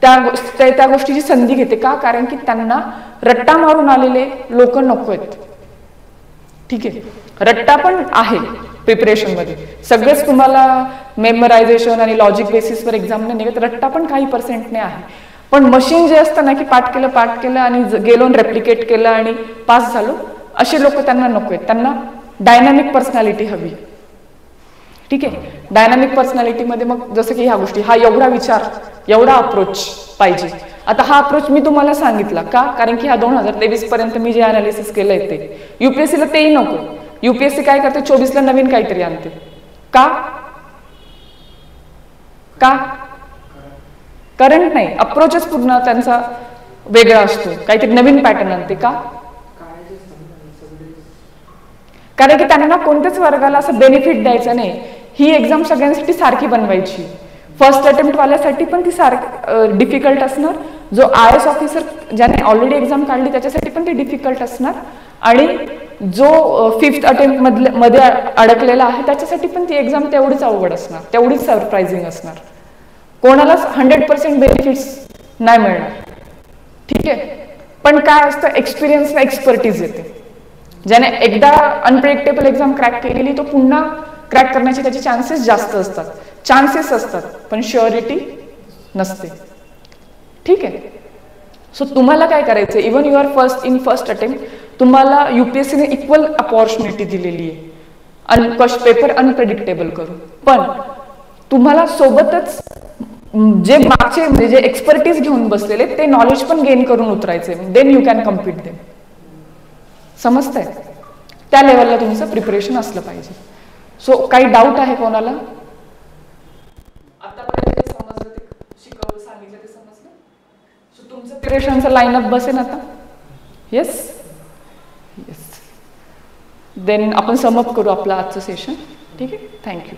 त्या गोष्टीची संधी घेते. का? कारण की त्यांना रट्टा मारून आलेले लोक नको आहेत. ठीक आहे, रट्टा पण आहे प्रिपरेशनमध्ये. सगळेच तुम्हाला मेमरायझेशन आणि लॉजिक बेसिसवर एक्झाम नाही निघत, रट्टा पण काही पर्सेंटने आहे. पण मशीन जे असतं ना की पाठ केलं आणि गेलो रेप्लिकेट केलं आणि पास झालो, असे लोक त्यांना नको आहेत. त्यांना डायनामिक पर्सनॅलिटी हवी. ठीक आहे, डायनामिक पर्सनॅलिटीमध्ये मग जसं की ह्या गोष्टी, हा एवढा विचार, एवढा अप्रोच पाहिजे. आता हा अप्रोच मी तुम्हाला सांगितला का? कारण की हा 2023 पर्यंत मी जे अनालिसिस केलंय ते UPSCला तेही नको. UPSC काय करते, 24ला नवीन काहीतरी आणते. का? करंट नाही, अप्रोचच पूर्ण त्यांचा वेगळा असतो, काहीतरी नवीन पॅटर्न आणते. का? कारण की त्यांना कोणत्याच वर्गाला असं बेनिफिट द्यायचं नाही. ही एक्झाम सगळ्यांसाठी सारखी बनवायची. फर्स्ट अटेम्प्ट वाल्यासाठी पण ती डिफिकल्ट असणार, जो IAS ऑफिसर ज्याने ऑलरेडी एक्झाम काढली त्याच्यासाठी पण ती डिफिकल्ट असणार, आणि जो 5th अटेम्प्ट मध्ये अडकलेला आहे त्याच्यासाठी पण ती एक्झाम तेवढीच अवघड असणार, तेवढीच सरप्राइझिंग असणार. कोणालाच 100% बेनिफिट्स नाही मिळणार. ठीक आहे, पण काय असतं, एक्सपिरियन्सला एक्सपर्टीज येते. ज्याने एकदा अनप्रेडिक्टेबल एक्झाम क्रॅक केलेली तो पुन्हा क्रॅक करण्याचे त्याचे चान्सेस जास्त असतात. चान्सेस असतात पण श्युअरिटी नसते. ठीक आहे, सो तुम्हाला काय करायचं, even you are first attempt, तुम्हाला UPSCने इक्वल अपॉर्च्युनिटी दिलेली आहे पेपर अनप्रेडिक्टेबल करून. पण तुम्हाला सोबतच जे मागचे म्हणजे जे एक्सपर्टीज घेऊन बसलेले ते नॉलेज पण गेन करून उतरायचे. Then you can compete them. समजतंय? त्या लेवलला तुमचं प्रिपरेशन असलं पाहिजे. सो काही डाऊट आहे कोणाला? आतापर्यंत जे समजलं ते शिकवलं, सांगितलं ते समजलं. सो तुमचं प्रिपरेशनचं लाईनअप बसेल आता. येस. देन आपण समअप करू आपलं आजचं सेशन. ठीक आहे, थँक्यू.